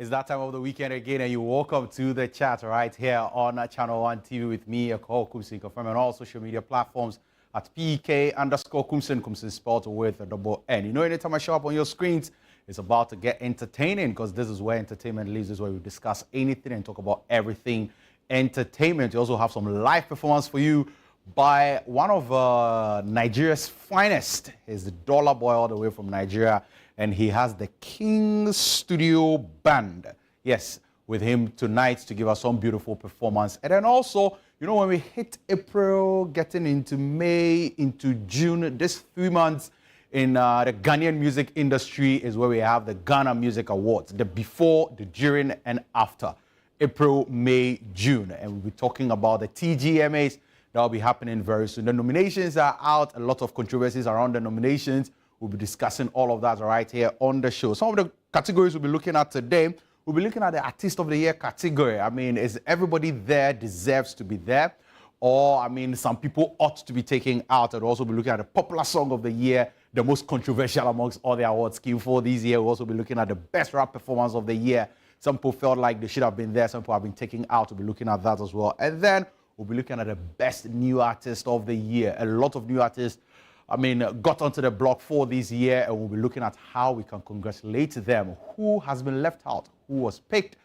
It's that time of the weekend again, and you're welcome to the chat right here on ChannelOne TV with me, Ekow Koomson, confirmed on all social media platforms at PK_Koomson, Koomson spelled with a double N. You know, anytime I show up on your screens, it's about to get entertaining, because this is where entertainment lives. This is where we discuss anything and talk about everything entertainment. We also have some live performance for you by one of Nigeria's finest. He's the Dollar Boy all the way from Nigeria, and he has the King Studio Band. Yes, with him tonight to give us some beautiful performance. And then also, you know, when we hit April, getting into May, into June, this 3 months in the Ghanaian music industry is where we have the Ghana Music Awards, the before, the during, and after. April, May, June. And we'll be talking about the TGMAs that will be happening very soon. The nominations are out, a lot of controversies around the nominations. We'll be discussing all of that right here on the show. Some of the categories we'll be looking at today, we'll be looking at the Artist of the Year category. I mean, is everybody there deserves to be there? Or, I mean, some people ought to be taken out. And we'll also be looking at the Popular Song of the Year, the most controversial amongst all the awards scheme for this year. We'll also be looking at the Best Rap Performance of the Year. Some people felt like they should have been there. Some people have been taken out. We'll be looking at that as well. And then we'll be looking at the Best New Artist of the Year. A lot of new artists, I mean, got onto the block for this year, and we'll be looking at how we can congratulate them. Who has been left out? Who was picked?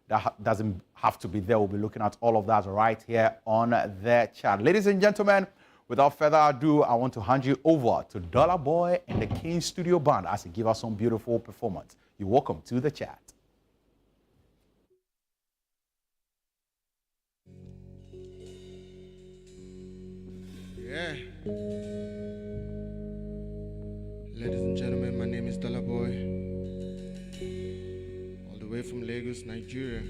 That doesn't have to be there. We'll be looking at all of that right here on the chat. Ladies and gentlemen, without further ado, I want to hand you over to Dollar Boy and the King Studio Band as he give us some beautiful performance. You're welcome to the chat. Yeah. Ladies and gentlemen, my name is Dollar Boy, all the way from Lagos, Nigeria.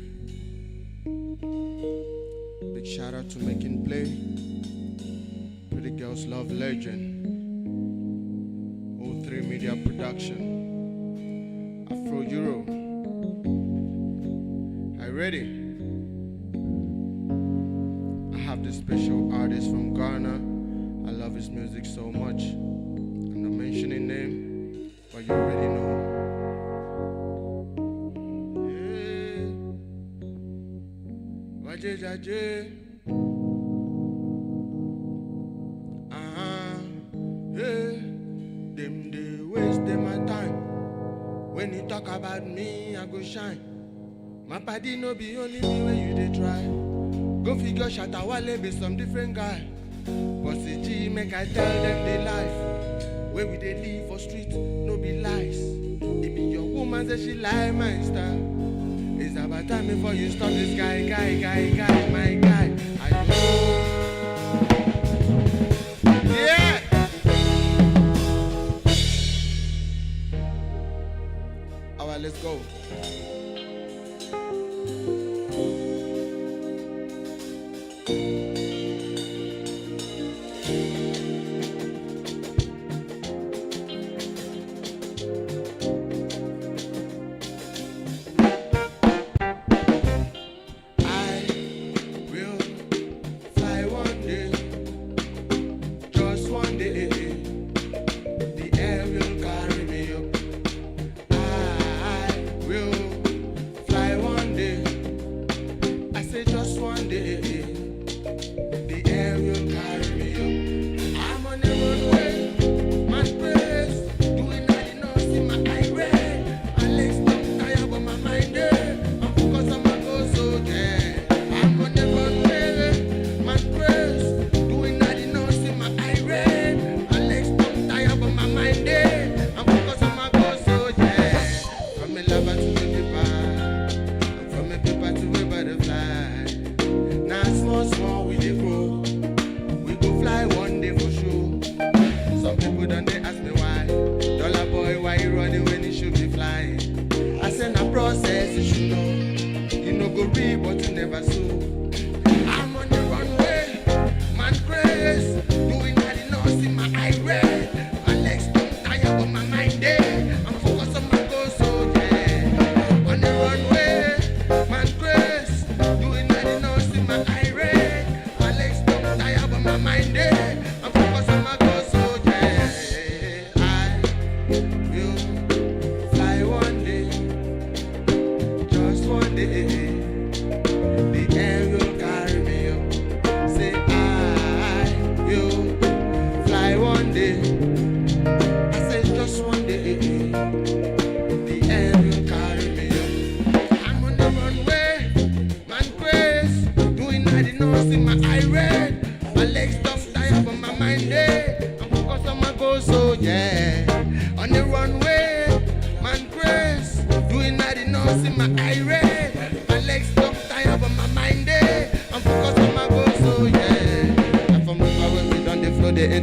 Big shout out to Making Play, Pretty Girls Love Legend, O3 Media Production, Afro Euro. Are you ready? I have this special artist from Ghana. I love his music so much. I'm not mentioning name, but you already know. Yeah. Wajejaje. Yeah. Them they waste my time. When you talk about me, I go shine. My body no be only me when you they try. Go figure Shatawale be some different guy. But CG make I tell them the life. Where we they live for street, no be lies. It be your woman say she like my style. It's about time before you stop this guy, my guy. I know. Yeah. Alright, let's go.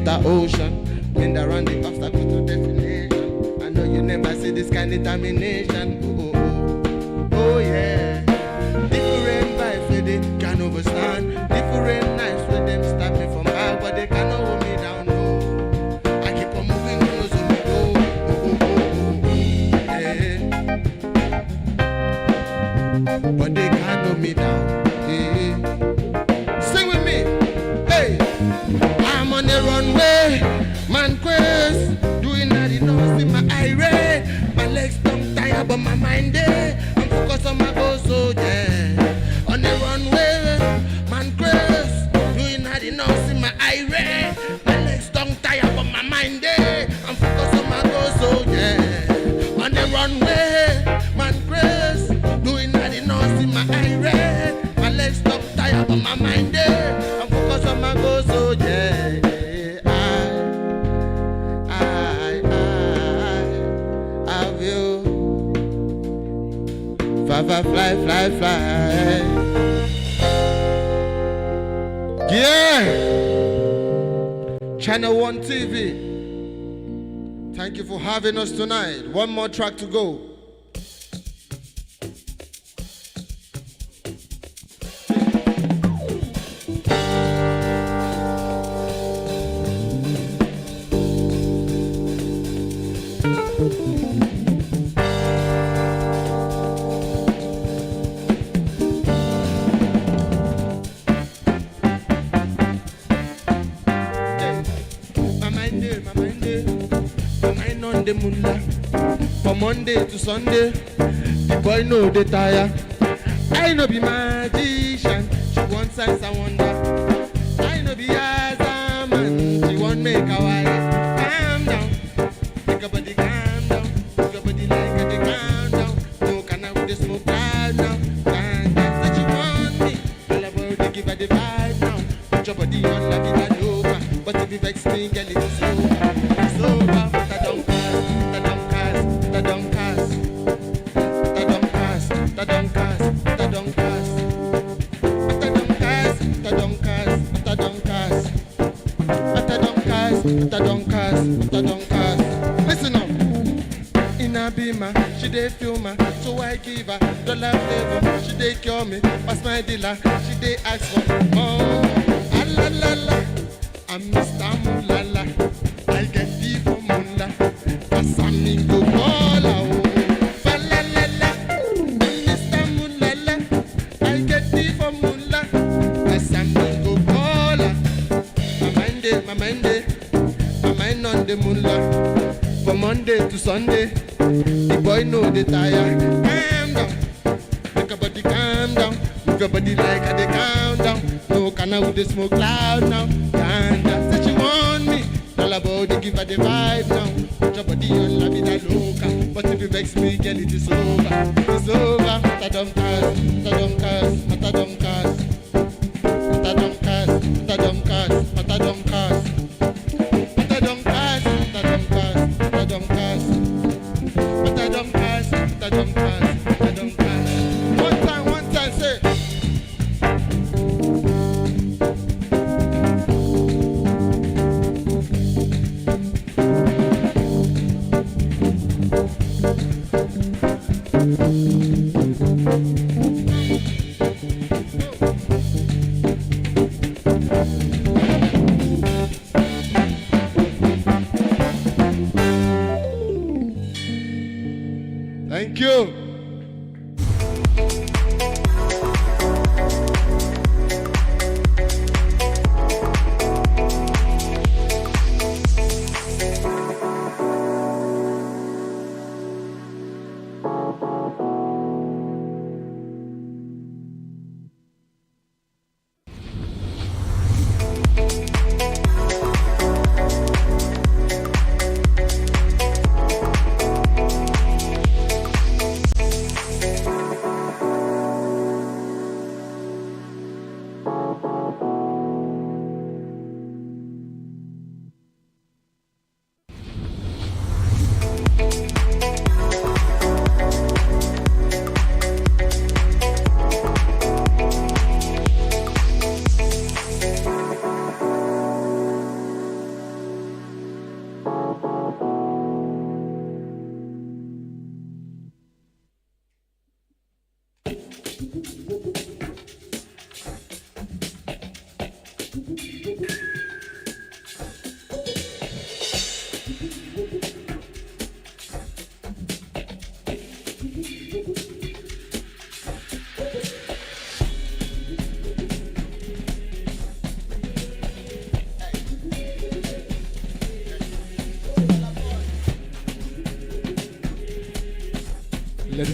hit the ocean. Wind around the obstacle to destination. I know you never see this kind of determination. Oh, oh, oh, oh yeah. Different vibes where they can overstand. Different nights where them stop me from back, but they cannot hold me down. No, I keep on moving close to me. Oh, oh, oh, oh, oh, yeah. But they can't hold me down. Yeah. Sing with me. Hey, I'm on the runway, man quest, doing all the nose in my irate. My legs don't tired, but my mind there. I'm focused on my goals, so yeah. On the runway, man quest, doing all the nose in my irate. My legs don't tired, but my mind there. I'm focused on my goals, so yeah. On the runway, man quest, doing all the nose in my irate. My legs don't tired, but my mind there. I'm focused on my goals, so yeah. I will fly, fly, fly, fly. Yeah. ChannelOne TV. Thank you for having us tonight. One more track to go. From Monday to Sunday, the boy know they tire. I know be magician, she want signs and wonder. I know be man, she want make a wife. Calm down, make a body calm down. Make a body like a calm down. No can I with the smoke loud now. Can't that she want me. All about they give her the vibe now. Put your body on like it over. But if you vex me, girl, it's over. It's over, but I don't listen up. In a beamer, she dey feel me, so I give her dollar flavor. She dey cure me, pass my dealer. She dey ask for ah la la la. I'm Mr. Mulala. I get deep for Mula. Pass me go cola. Fa la la la. I'm Mr. Mulala. I get deep for Mula. Pass me go cola. My mind on the mullah. From Monday to Sunday, the boy know they tire. Calm down, make a body calm down. Move your body like a they calm down. No can I with the smoke loud now. Can't that say she want me. All about they give her the vibe now. Put your body on la vida loca. But if you vex me, girl, it is over. It's over. Mata don't cast, mata don't cast, mata don't cast. Mata don't cast, mata don't cast, mata don't cast. One time, say. Ladies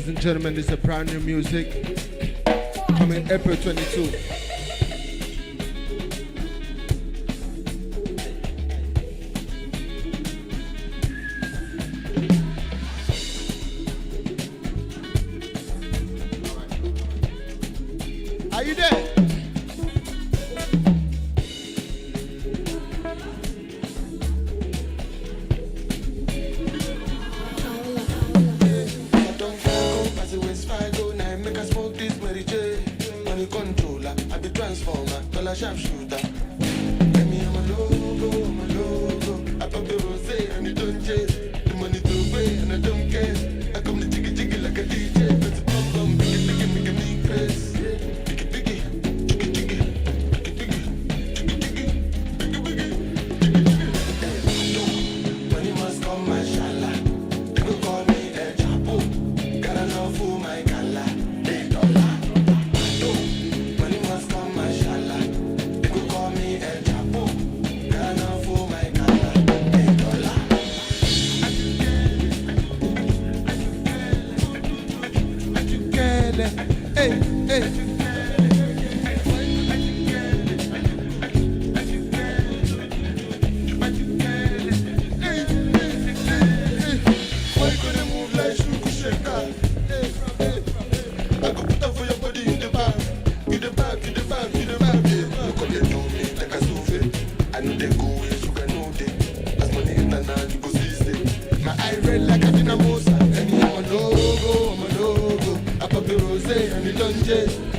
and gentlemen, this is a brand new music coming April 22. Are you there? Sharpshooter. Let me I'm a logo. I pop the rose and it don't chase. The money to pay and I don't care. I come to jiggy like a DJ. But the bum biggie, make me press. Biggie. Money must come, mashallah. They go call me El Chapo. Got enough for my gala.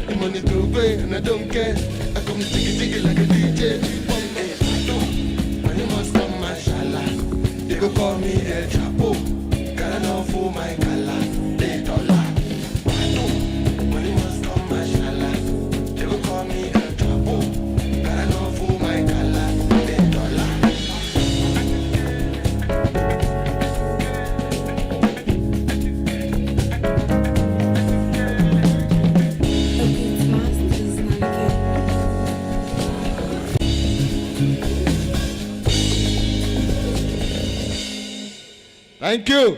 The money to pay and I don't care. I come to jiggy like a DJ. Money must come, mashallah. They go call me El Chapo. Got enough for my gala. Money must come, mashallah. They go call me El Chapo. Got enough for my gala. Thank you.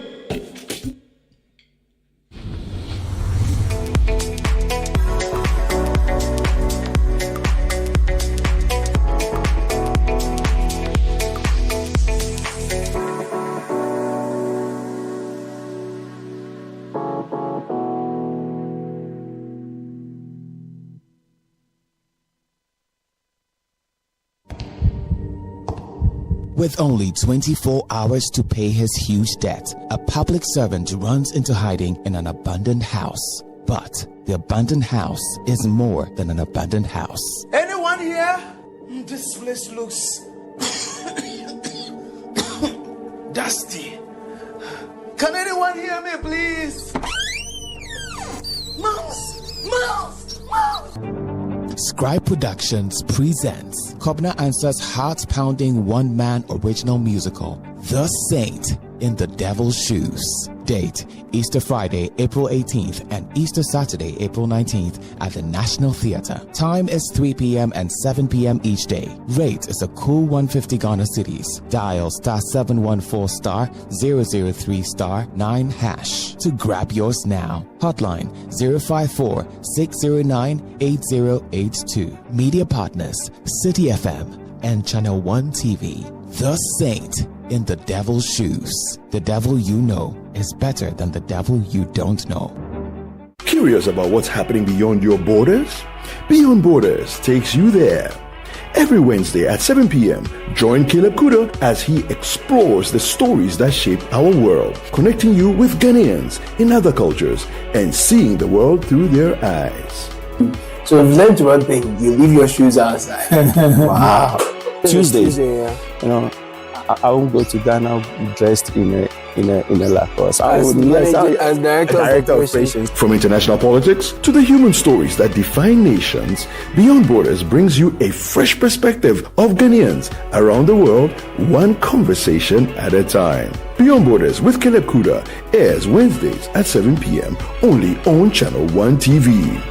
With only 24 hours to pay his huge debt, a public servant runs into hiding in an abandoned house. But the abandoned house is more than an abandoned house. Anyone here? This place looks dusty. Can anyone hear me, please? Mouse! Scribe Productions presents Kobna Answer's heart-pounding one-man original musical, The Saint in the Devil's Shoes. Date, Easter Friday, April 18th and Easter Saturday, April 19th at the National Theatre. Time is 3 p.m. and 7 p.m. each day. Rate is a cool 150 Ghana cedis. Dial *714*003*9# to grab yours now. Hotline 054-609-8082. Media partners, City FM and ChannelOne TV. The Saint in the Devil's Shoes. The devil you know is better than the devil you don't know. Curious about what's happening beyond your borders? Beyond Borders takes you there. Every Wednesday at 7 p.m., join Caleb Kuda as he explores the stories that shape our world, connecting you with Ghanaians in other cultures and seeing the world through their eyes. So we've learned one thing: you leave your shoes outside. Wow. Tuesdays, Tuesday, yeah. you know, I won't go to Ghana dressed in a Lacoste. I would as director of operations. From international politics to the human stories that define nations, Beyond Borders brings you a fresh perspective of Ghanaians around the world, one conversation at a time. Beyond Borders with Caleb Kuda airs Wednesdays at 7 p.m. only on ChannelOne TV.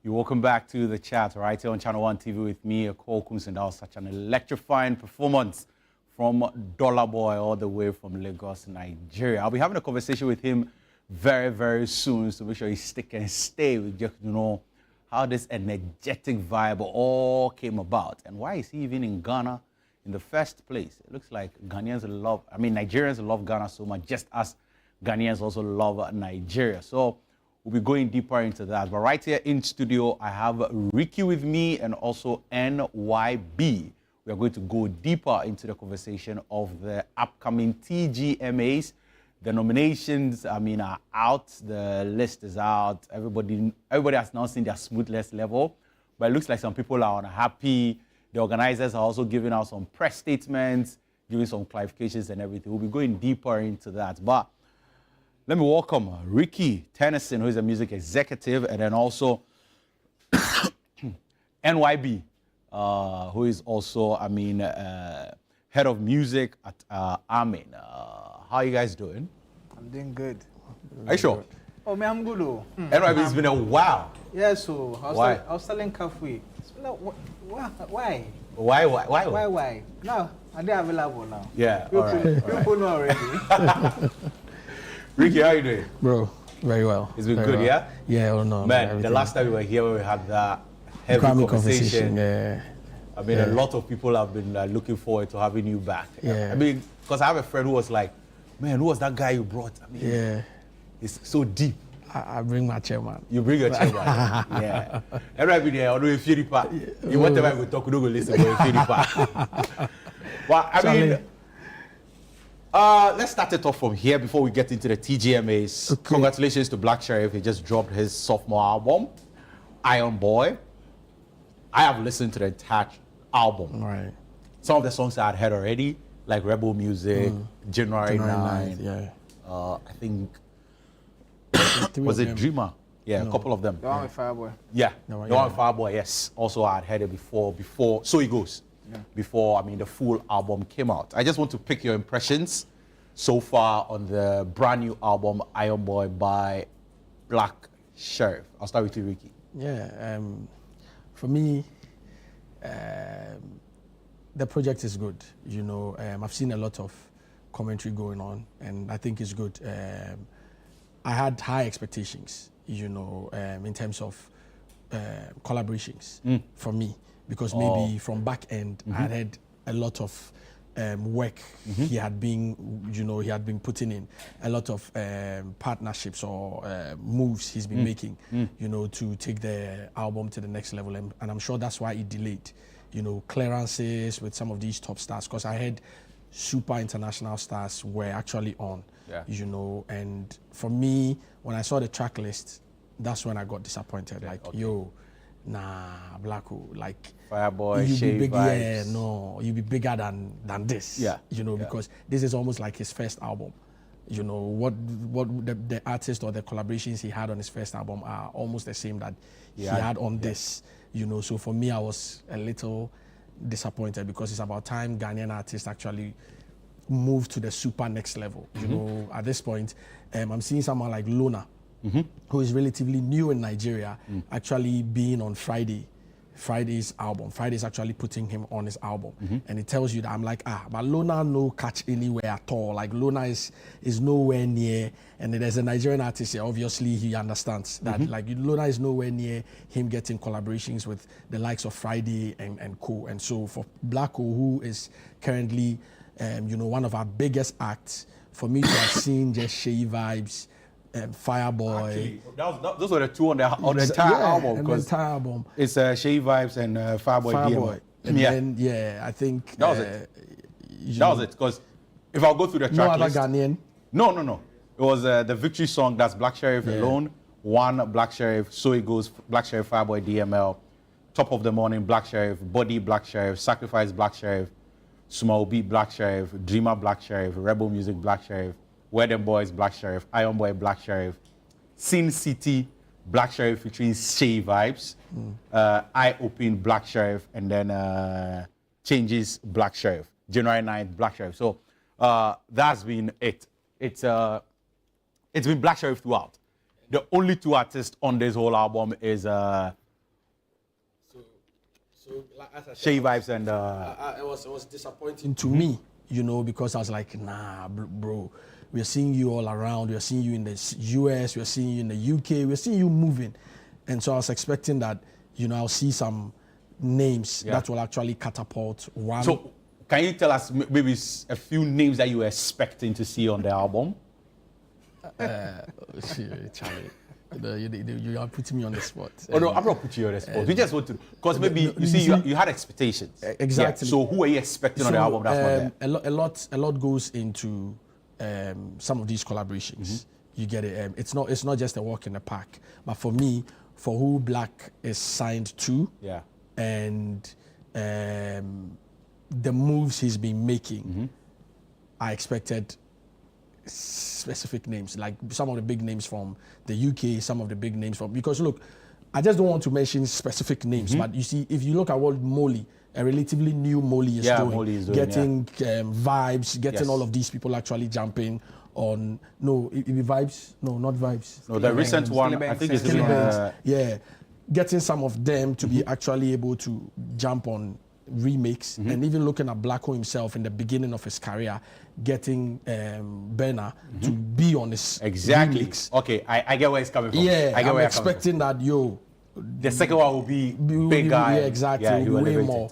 Welcome back to the chat right here on ChannelOne TV with me, Ekow Koomson. That was such an electrifying performance from Dollar Boy all the way from Lagos, Nigeria. I'll be having a conversation with him very, very soon, so make sure you stick and stay with just how this energetic vibe all came about and why is he even in Ghana in the first place. It looks like Nigerians love Ghana so much, just as Ghanaians also love Nigeria. So we'll be going deeper into that. But right here in studio, I have Ricky with me and also NYB. We are going to go deeper into the conversation of the upcoming TGMAs. The nominations, are out. The list is out. Everybody has now seen their smoothness level. But it looks like some people are unhappy. The organizers are also giving out some press statements, giving some clarifications and everything. We'll be going deeper into that. But let me welcome Ricky Tennyson, who is a music executive, and then also NYB, who is also, head of music at Amin. How are you guys doing? I'm doing good. Are you sure? Oh, man, I'm good. NYB, it's been a while. Yeah, so Why? I was selling coffee. Why? Why? No, are they available now? Yeah, People know already. Ricky, how are you doing? Bro, very well. It's been very good, well. yeah? Yeah, oh no. Man, the last time we were here, we had that heavy conversation. Yeah. A lot of people have been looking forward to having you back. Yeah. Because I have a friend who was like, man, who was that guy you brought? Yeah. It's so deep. I bring my chairman. You bring your chairman. Yeah. Every day, I know if you whatever we talk, we don't go listen to you. Well, let's start it off from here before we get into the TGMAs. Okay. Congratulations to Black Sheriff. He just dropped his sophomore album, Iron Boy. I have listened to the entire album. Right. Some of the songs I had heard already, like Rebel Music, January 9th. Yeah. I think, was it Dreamer? Yeah, no. A couple of them. The one with Fireboy. Yeah, the one with Fireboy, yes. Also, I had heard it before So It Goes. Yeah. Before, the full album came out. I just want to pick your impressions so far on the brand new album, Iron Boy by Black Sheriff. I'll start with you, Ricky. Yeah, for me, the project is good. I've seen a lot of commentary going on, and I think it's good. I had high expectations, in terms of collaborations for me. Because maybe from back end, I had a lot of work he had been putting in, a lot of partnerships or moves he's been making, to take the album to the next level. And I'm sure that's why it delayed, clearances with some of these top stars. Because I heard super international stars were actually on, and for me, when I saw the track list, that's when I got disappointed. Nah, Blacko, Fireboy, you be big, vibes. You be bigger than this. Yeah. Because this is almost like his first album. What the artist or the collaborations he had on his first album are almost the same that he had on this. So for me, I was a little disappointed because it's about time Ghanaian artists actually move to the super next level. At this point, I'm seeing someone like Lona, who is relatively new in Nigeria, actually being on Friday's album. Friday's actually putting him on his album. And it tells you that I'm like, but Lona no catch anywhere at all. Like Lona is nowhere near, and there's a Nigerian artist here, obviously he understands that Lona is nowhere near him getting collaborations with the likes of Friday and co. And so for Blacko, who is currently one of our biggest acts, for me to have seen just Shay Vibes Fireboy. Actually, those were the two on the entire album. And the entire album. It's Shea Vibes and Fireboy. Fireboy. And then, I think that was it. That was it. Because if I'll go through the track no other list, Ghanaian. No. It was the victory song. That's Black Sheriff alone. One Black Sheriff. So it goes. Black Sheriff, Fireboy, DML. Top of the Morning, Black Sheriff. Body, Black Sheriff. Sacrifice, Black Sheriff. Small Beat, Black Sheriff. Dreamer, Black Sheriff. Rebel Music, Black Sheriff. Wedding Boys, Black Sheriff. Iron Boy, Black Sheriff. Sin City, Black Sheriff featuring Shea Vibes. Eye Open, Black Sheriff. And then Changes, Black Sheriff. January 9th, Black Sheriff. So that's been it. It's been Black Sheriff throughout. The only two artists on this whole album is Like, as I said, Shea Vibes and it was disappointing to me, because I was like, nah, bro, we're seeing you all around. We're seeing you in the US. We're seeing you in the UK. We're seeing you moving, and so I was expecting that, I'll see some names that will actually catapult one. So, can you tell us maybe a few names that you were expecting to see on the album? Charlie, you are putting me on the spot. Oh no, I'm not putting you on the spot. We just want to, because maybe you had expectations. Exactly. Yeah. So who are you expecting on the album? That's not there. A lot goes into some of these collaborations. You get it. It's not just a walk in the park. But for me, for who Black is signed to, and the moves he's been making, I expected specific names, like some of the big names from the UK, some of the big names from, because look, I just don't want to mention specific names, but you see, if you look at what Molly, a relatively new Molly is doing, Molly is doing, getting vibes, getting all of these people actually jumping on, it be vibes, no, not vibes. No, the recent one, I think it's getting some of them to be actually able to jump on remakes, and even looking at Blacko himself in the beginning of his career, getting Benna to be on his remix. Okay, I get where it's coming from. Yeah, I'm expecting that, the second one will be bigger. Yeah, exactly. Will be way more.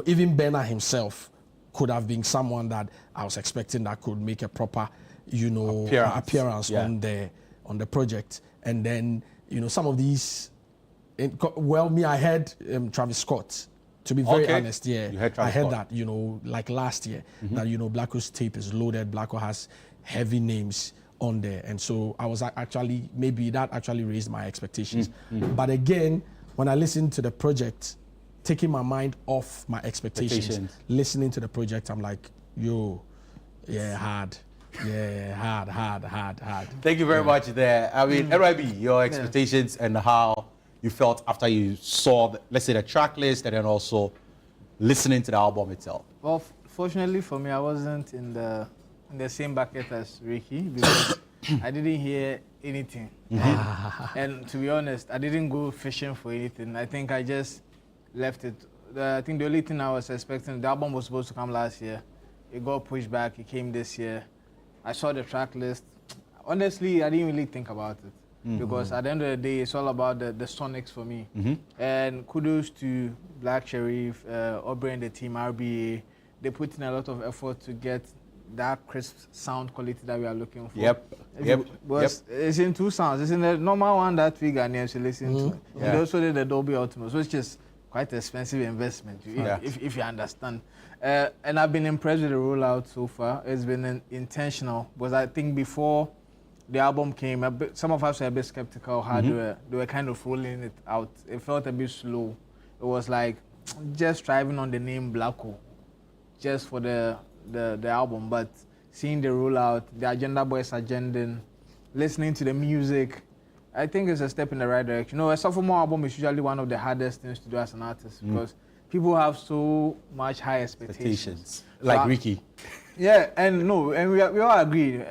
Even Benna himself could have been someone that I was expecting that could make a proper, appearance on the project. And then, some of these, I heard Travis Scott. To be very honest, I heard that, like last year, that, Blacko's tape is loaded, Blacko has heavy names on there. And so I was actually, maybe that actually raised my expectations. But again, when I listened to the project, taking my mind off my expectations, listening to the project, I'm like, hard. Yeah, hard. Thank you very much there. I mean, NYB, your expectations and how you felt after you saw, let's say, the track list, and then also listening to the album itself? Well, fortunately for me, I wasn't in the same bucket as Ricky, because I didn't hear anything. And to be honest, I didn't go fishing for anything. I think I just left it. I think the only thing I was expecting, the album was supposed to come last year. It got pushed back. It came this year. I saw the track list. Honestly, I didn't really think about it. Because at the end of the day, it's all about the sonics for me. And kudos to Black Sheriff, Aubrey and the team, RBA. They put in a lot of effort to get that crisp sound quality that we are looking for. It's in two sounds. It's in the normal one that we Ghanaians should listen to. And also the Dolby Atmos, which is quite an expensive investment, if you understand. And I've been impressed with the rollout so far. It's been intentional, because I think before the album came, some of us were a bit skeptical how they were kind of rolling it out. It felt a bit slow. It was like just driving on the name Blacko, just for the album. But seeing the rollout, the Agenda Boys agending, listening to the music, I think it's a step in the right direction. A sophomore album is usually one of the hardest things to do as an artist, because people have so much high expectations. Like Ricky. Yeah, and we all agree.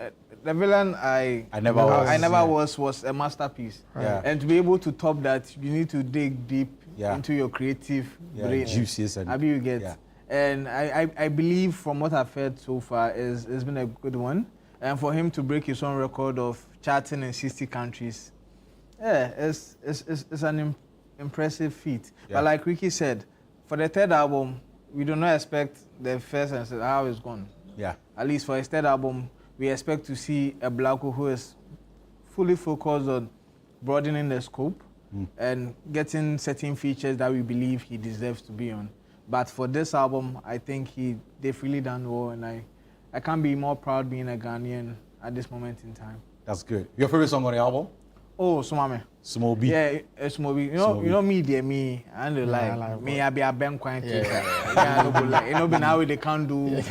The Villain I never was a masterpiece. And to be able to top that, you need to dig deep into your creative brain. Juices and you get. And I believe from what I've heard so far, it's been a good one. And for him to break his own record of charting in 60 countries, it's an impressive feat. But like Ricky said, for the third album, we do not expect the first and second how it's gone. At least for his third album, we expect to see a Blacko who is fully focused on broadening the scope and getting certain features that we believe he deserves to be on. But for this album, I think they've really done well, and I can't be more proud being a Ghanaian at this moment in time. That's good. Your favorite song on the album? Oh, Sumame. Small B. Yeah, Small B. You know me, dear me. I don't like me. I be a bank quite. You know, now they can't do.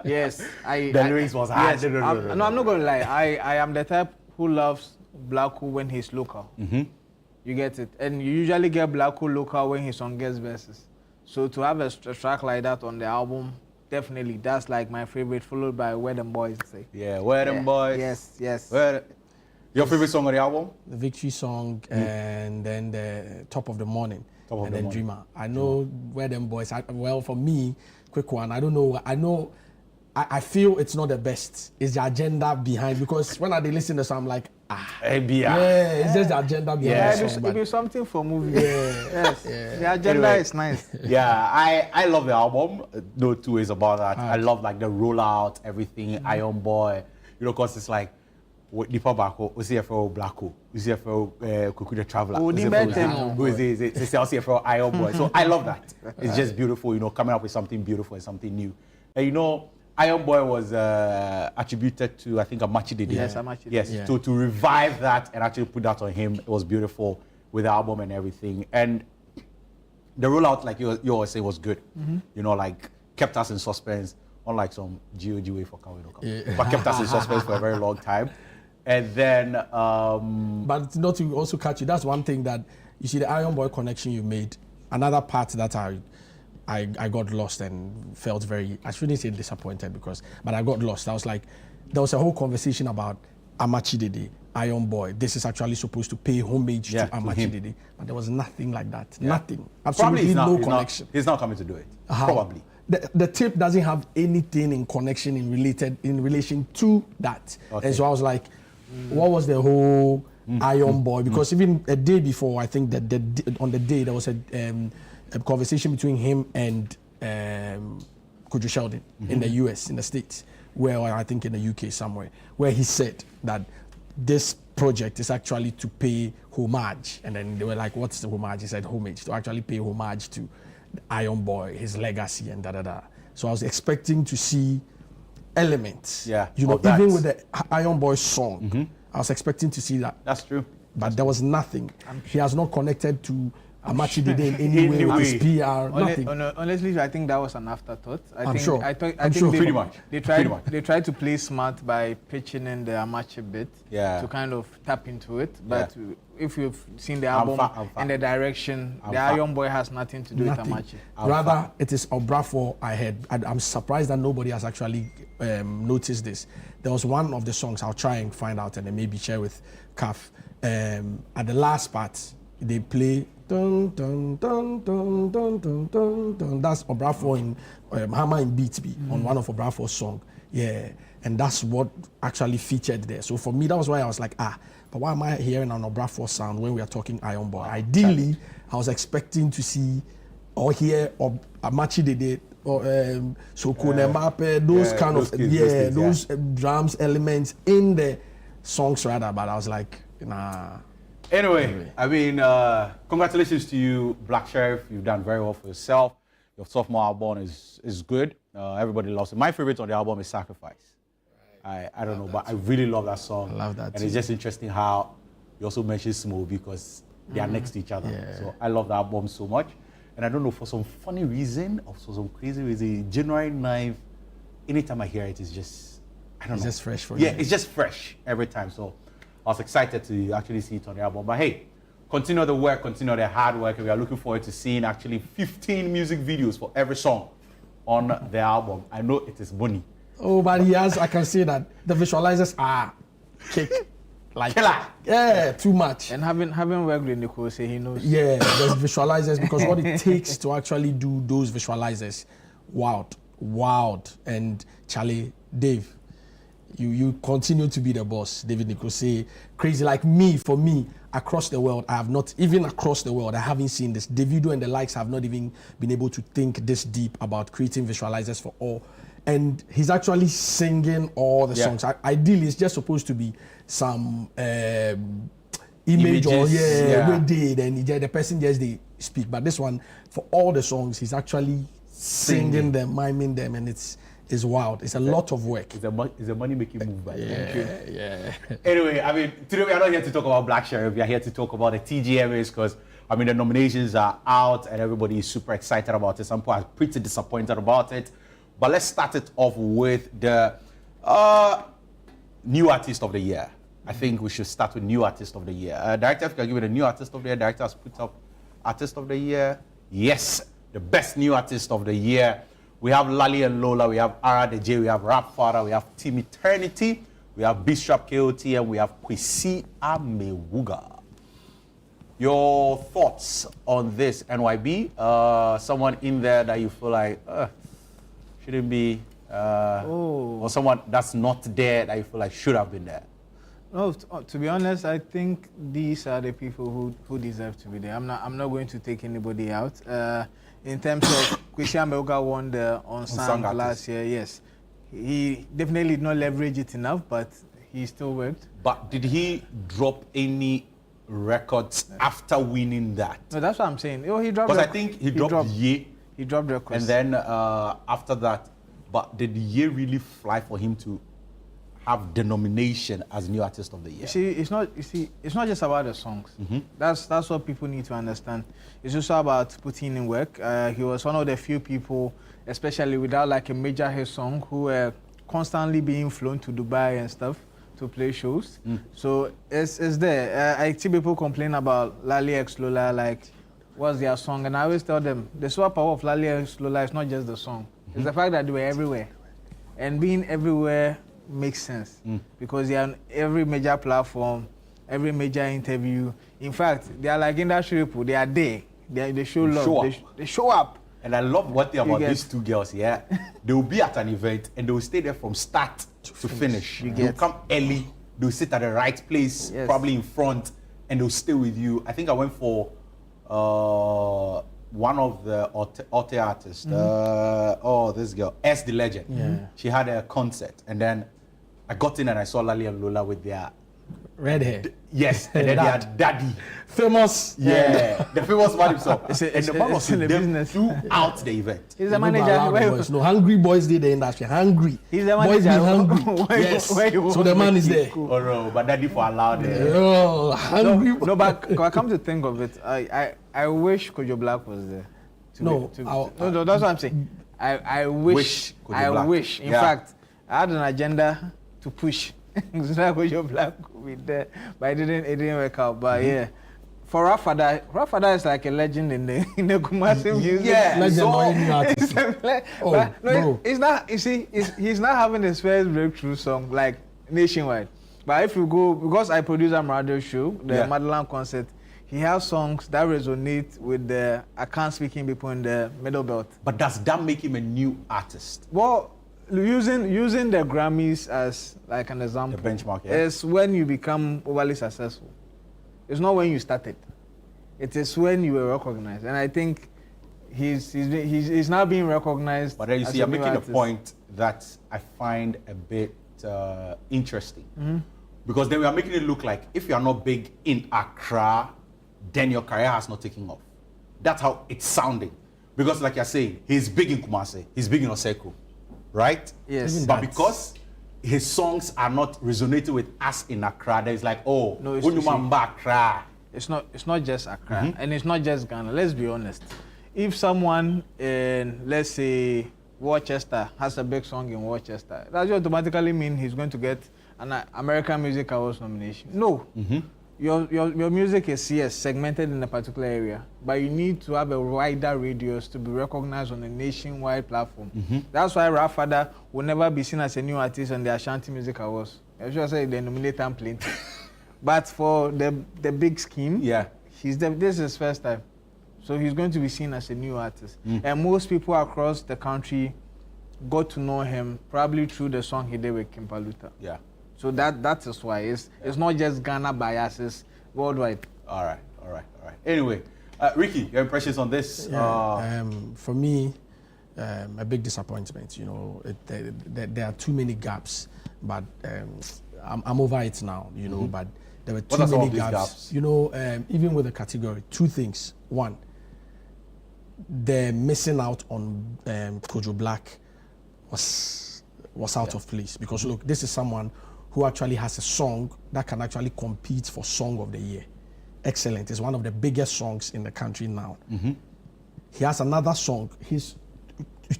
Yes, The lyrics was hard. Yes, I'm not gonna lie. I am the type who loves Blacko when he's local. You get it, and you usually get Blacko local when he's on guest verses. So to have a track like that on the album, definitely that's like my favorite, followed by Where Them Boys Say. Yeah, Where Them Boys. Yes. Your favorite song on the album? The Victory Song, and then the Top of the Morning, and then Dreamer. I know Where Them Boys. Well, for me, quick one. I don't know. I feel it's not the best. It's the agenda behind, because when I listen to the song, I'm like, it's just the agenda behind the song. It be something for movie. Yes. The agenda is nice. Yeah, I love the album. No two ways about that. I love like the rollout, everything, Iron Boy. You know, cause it's like Nipa Bako, CFO Blacko, CFO Kuku the Traveler. CFO Iron Boy. So I love that. It's just beautiful, you know, coming up with something beautiful and something new. And you know, Iron Boy was attributed to, I think, Amachi Dede. Yes, Amachi Dede. Yes, yeah. To revive that and actually put that on him, it was beautiful with the album and everything. And the rollout, like you always say, was good. You know, like, kept us in suspense, unlike some GOG way for Kawino. But kept us in suspense for a very long time. And then... But not to also catch you, that's one thing that, you see, the Iron Boy connection you made, another part that I got lost and felt very, I shouldn't say disappointed but I got lost. I was like, there was a whole conversation about Amachi Dede, Iron Boy. This is actually supposed to pay homage to Amachi Dede, but there was nothing like that. Nothing. Absolutely no connection. He's not coming to do it. Probably. The tape doesn't have anything in connection in relation to that. Okay. And so I was like, what was the whole Iron Boy? Because even a day before, I think that on the day there was a conversation between him and Kojo Sheldon in the US, in the States, where I think in the UK somewhere, where he said that this project is actually to pay homage. And then they were like, what's the homage? He said homage, to actually pay homage to Iron Boy, his legacy and da-da-da. So I was expecting to see elements. Yeah, you know, even with the Iron Boy song, I was expecting to see that. That's true. But there was nothing. He has not connected to Amachi Dede in any way with his PR, nothing. Honestly, I think that was an afterthought. I'm sure. I think pretty much. They tried to play smart by pitching in the Amachi bit to kind of tap into it. But if you've seen the album and the direction, the Iron Boy has nothing to do with Amachi. Rather, it is Obrafo I heard. I'm surprised that nobody has actually noticed this. There was one of the songs, I'll try and find out and then maybe share with Kaf. At the last part, they play dun dun dun dun dun dun dun dun. That's Obrafo in Hammer in Beats B on one of Obrafo's song. Yeah, and that's what actually featured there. So for me, that was why I was like, but why am I hearing an Obrafo sound when we are talking Iron Boy? Ideally, I was expecting to see or hear Amachi Dede or Sokone Mape, those kind of those drums elements in the songs rather. But I was like, nah. Anyway, I mean, congratulations to you, Black Sheriff. You've done very well for yourself. Your sophomore album is good. Everybody loves it. My favorite on the album is Sacrifice. I don't know, but I really love that song. I love that and too. It's just interesting how you also mentioned Small because they are next to each other. Yeah. So I love the album so much. And I don't know, for some funny reason or for some crazy reason, January 9th, anytime I hear it, it's just, I don't know. It's just fresh for you. Yeah, it's just fresh every time. So I was excited to actually see it on the album. But hey, continue the work, continue the hard work. And we are looking forward to seeing actually 15 music videos for every song on the album. I know it is money. Oh, but he has, I can say that the visualizers are kick. Like killer. Yeah, too much. And having worked with Nico, say he knows. Yeah, there's visualizers because what it takes to actually do those visualizers, wild. And Charlie, Dave, you continue to be the boss. David Nico say crazy like me. For me, across the world, I have not even across the world. I haven't seen this. Davido and the likes have not even been able to think this deep about creating visualizers for all. And he's actually singing all the songs. Ideally, it's just supposed to be some image or Images, we did, and the person just they speak. But this one, for all the songs, he's actually singing them, miming them, and it's wild. It's a lot of work. It's a money-making move, by Thank you. Yeah. Anyway, I mean, today we are not here to talk about Black Sheriff. We are here to talk about the TGMAs because, I mean, the nominations are out and everybody is super excited about it. Some people are pretty disappointed about it. But let's start it off with the new artist of the year. I think we should start with new artist of the year. Director, if you can give it a new artist of the year. Director has put up artist of the year. Yes, the best new artist of the year. We have Lali and Lola, we have Ara the J, we have Rap Father, we have Team Eternity, we have Bishop KOT, and we have Kwesi Amewuga. Your thoughts on this, NYB? Someone in there that you feel like shouldn't be, or someone that's not there that you feel like should have been there? No, to be honest, I think these are the people who deserve to be there. I'm not going to take anybody out. In terms of Kwesi Amewuga won the Unsung last year, yes. He definitely did not leverage it enough, but he still worked. But did he drop any records after winning that? No, that's what I'm saying. Oh, he dropped. Because I think he dropped Ye. He dropped records. And then after that, but did Ye really fly for him to have the nomination as new artist of the year? It's not just about the songs. That's what people need to understand. It's also about putting in work. He was one of the few people, especially without like a major hit song, who were constantly being flown to Dubai and stuff to play shows. So it's there. I see people complain about Lali X Lola, like, what's their song? And I always tell them, the superpower of Lali X Lola is not just the song. It's the fact that they were everywhere. And being everywhere makes sense because they are on every major platform, every major interview. In fact, they are like industry people. They are there. They show love. They show up. And I love one thing about these two girls, yeah. They will be at an event and they will stay there from start to finish. They will come early, they will sit at the right place, probably in front, and they'll stay with you. I think I went for one of the Ote artists, this girl, S the Legend. Yeah. She had a concert, and then I got in and I saw Lali and Lola with their red hair. Yes, and then their daddy. Famous. Yeah, the famous man himself. And the man was with them throughout the event. He's the manager. Boys. No, hungry boys did the industry. Hungry. He's the boys manager. Boys be hungry. Yes. So the man is there. Oh no, but daddy for allowed there. Oh, hungry. No, but I come to think of it, I wish Kojo Black was there. No, that's what I'm saying. I wish. In fact, I had an agenda to push. So that Kojo Black would be there, but it didn't work out. But yeah, for Rafada is like a legend in the Kumasi music. Yeah, legend artist. It's not. You see, he's not having his first breakthrough song like nationwide. But if you go, because I produce a radio show, the Madeline concert, he has songs that resonate with the Akan-speaking people in the Middle Belt. But does that make him a new artist? Well, using the Grammys as like an example, the benchmark, is when you become overly successful. It's not when you started. It is when you were recognized. And I think he's now being recognized. But then you see, you're making a point that I find a bit interesting. Because then we are making it look like if you are not big in Accra, then your career has not taken off. That's how it's sounding. Because like you're saying, he's big in Kumasi, he's big in Oseko, right? Yes. But because his songs are not resonating with us in Accra, there's like, oh, no, Accra. It's not just Accra, and it's not just Ghana. Let's be honest. If someone in, let's say, Worcester has a big song in Worcester, that automatically mean he's going to get an American Music Awards nomination. No. Your music is, yes, segmented in a particular area, but you need to have a wider radius to be recognized on a nationwide platform. That's why Rafada will never be seen as a new artist on the Ashanti Music Awards. I should say they nominate him plenty. But for the big scheme, this is his first time. So he's going to be seen as a new artist. And most people across the country got to know him probably through the song he did with Kimpaluta. Yeah. So that is why it's not just Ghana biases, worldwide. All right. Anyway, Ricky, your impressions on this? For me, a big disappointment. You know, there are too many gaps. But I'm over it now, you know, but there were What too are some many of these gaps. gaps? You know, even with the category, two things. One, the missing out on Kojo Black was out of place, because look, this is someone who actually has a song that can actually compete for Song of the Year. Excellent. It's one of the biggest songs in the country now. He has another song.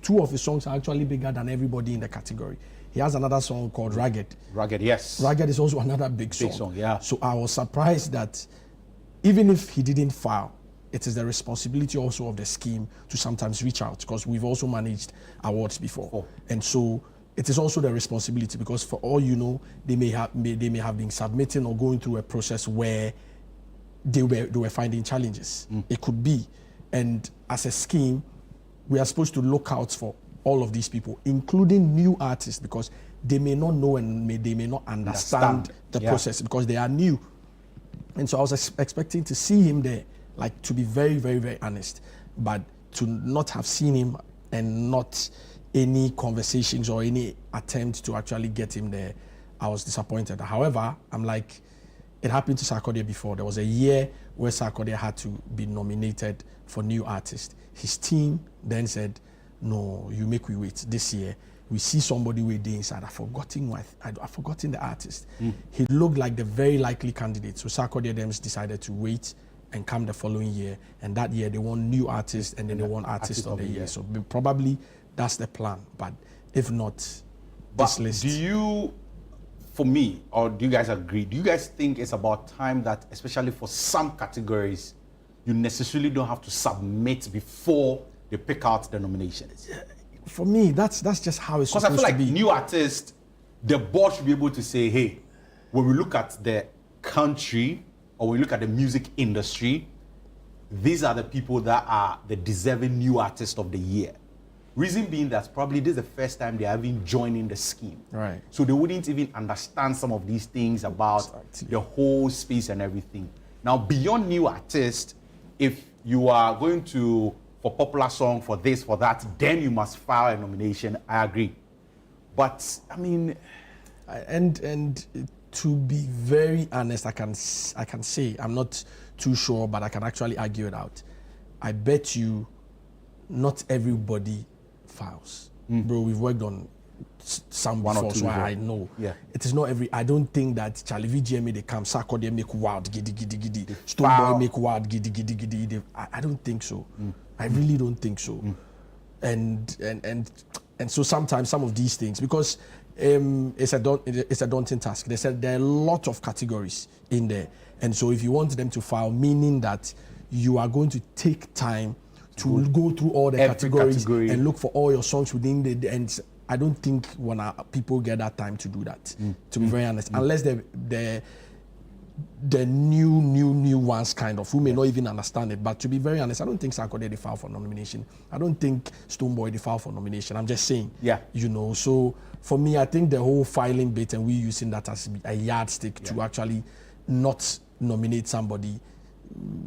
Two of his songs are actually bigger than everybody in the category. He has another song called Ragged. Ragged, yes. Ragged is also another big song. Big song, yeah. So I was surprised that even if he didn't file, it is the responsibility also of the scheme to sometimes reach out, because we've also managed awards before. And so it is also the responsibility, because for all you know, they may have been submitting or going through a process where they were finding challenges. It could be. And as a scheme, we are supposed to look out for all of these people, including new artists, because they may not know and they may not understand the process, because they are new. And so I was expecting to see him there, like, to be very, very, very honest, but to not have seen him and not any conversations or any attempt to actually get him there, I was disappointed. However, I'm like, it happened to Sarkodie before. There was a year where Sarkodie had to be nominated for new artist. His team then said, no, you make we wait. This year, we see somebody waiting inside. I've forgotten the artist. He looked like the very likely candidate. So Sarkodie then decided to wait and come the following year. And that year, they won new artist, and then they won artist of the year. So probably that's the plan. But if not, this list. Do you, for me, or do you guys agree, do you guys think it's about time that, especially for some categories, you necessarily don't have to submit before they pick out the nominations? For me, that's just how it's supposed to be. Because I feel like new artists, the board should be able to say, hey, when we look at the country or we look at the music industry, these are the people that are the deserving new artist of the year. Reason being that probably this is the first time they are even joining the scheme. Right. So they wouldn't even understand some of these things about the whole space and everything. Now, beyond new artists, if you are going to, for popular song, for this, for that, then you must file a nomination. I agree. But, I mean... And to be very honest, I can say, I'm not too sure, but I can actually argue it out. I bet you not everybody files. Bro, we've worked on some before, so I know. Yeah. It is not every, I don't think that Charlie VGMA, they come, Sarkodie make wild, giddy, giddy, giddy. Stoneboy make wild, giddy, giddy, giddy. I don't think so. I really don't think so. And so sometimes some of these things, because it's a daunting task. They said there are a lot of categories in there. And so if you want them to file, meaning that you are going to take time to go through all the categories and look for all your songs within the, and I don't think people get that time to do that, to be very honest, unless the new ones kind of, who may not even understand it. But to be very honest, I don't think Sarkodie they file for nomination. I don't think Stoneboy they file for nomination. I'm just saying, you know. So for me, I think the whole filing bit and we using that as a yardstick to actually not nominate somebody,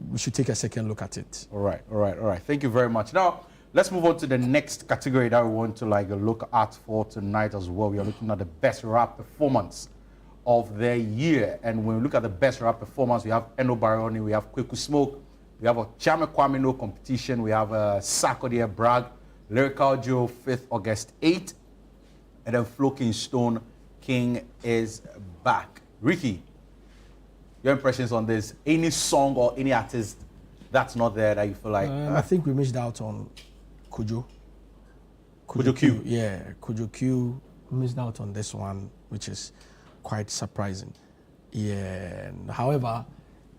we should take a second look at it. All right. Thank you very much. Now, let's move on to the next category that we want to look at for tonight as well. We are looking at the best rap performance of the year. And when we look at the best rap performance, we have Eno Baroni, we have Kweku Smoke, we have a Chame Kwame No competition, we have Sarkodie Bragg, Lyrical Joe 5th August 8, and then Flo Stone King is back. Ricky, your impressions on this? Any song or any artist that's not there that you feel like? I think we missed out on Kojo Q. Yeah, Kojo Q missed out on this one, which is quite surprising. Yeah. However,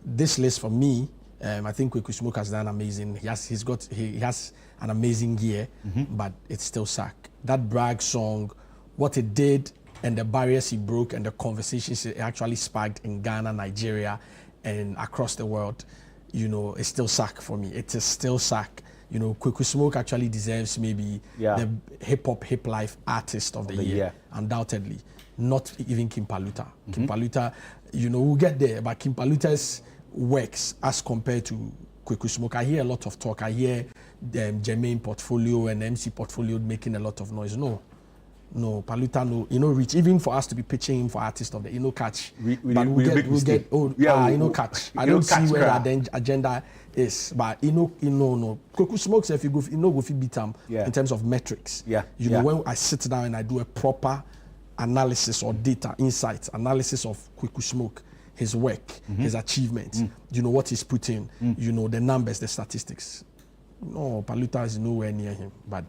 this list for me, I think Kweku Smoke has done amazing. He has an amazing year, but it's still suck. That Bragg song, what it did, and the barriers he broke, and the conversations it actually sparked in Ghana, Nigeria, and across the world, you know, it's still suck for me. It is still suck. You know, Kweku Smoke actually deserves maybe the hip-hop, hip-life artist of the year, undoubtedly. Not even King Paluta. King Paluta, you know, we'll get there, but King Paluta's works as compared to Kweku Smoke, I hear a lot of talk. I hear Jermaine Portfolio and MC Portfolio making a lot of noise. No, No, Paluta, no, reach. Even for us to be pitching him for artist of the, catch. But we'll get, catch. I don't see where that agenda is, but no. Koku Smokes, if you go, go beat him in terms of metrics. Yeah. Know, when I sit down and I do a proper analysis or data insights analysis of Koku Smoke, his work, his achievements, what he's put in, the numbers, the statistics. No, Paluta is nowhere near him, but.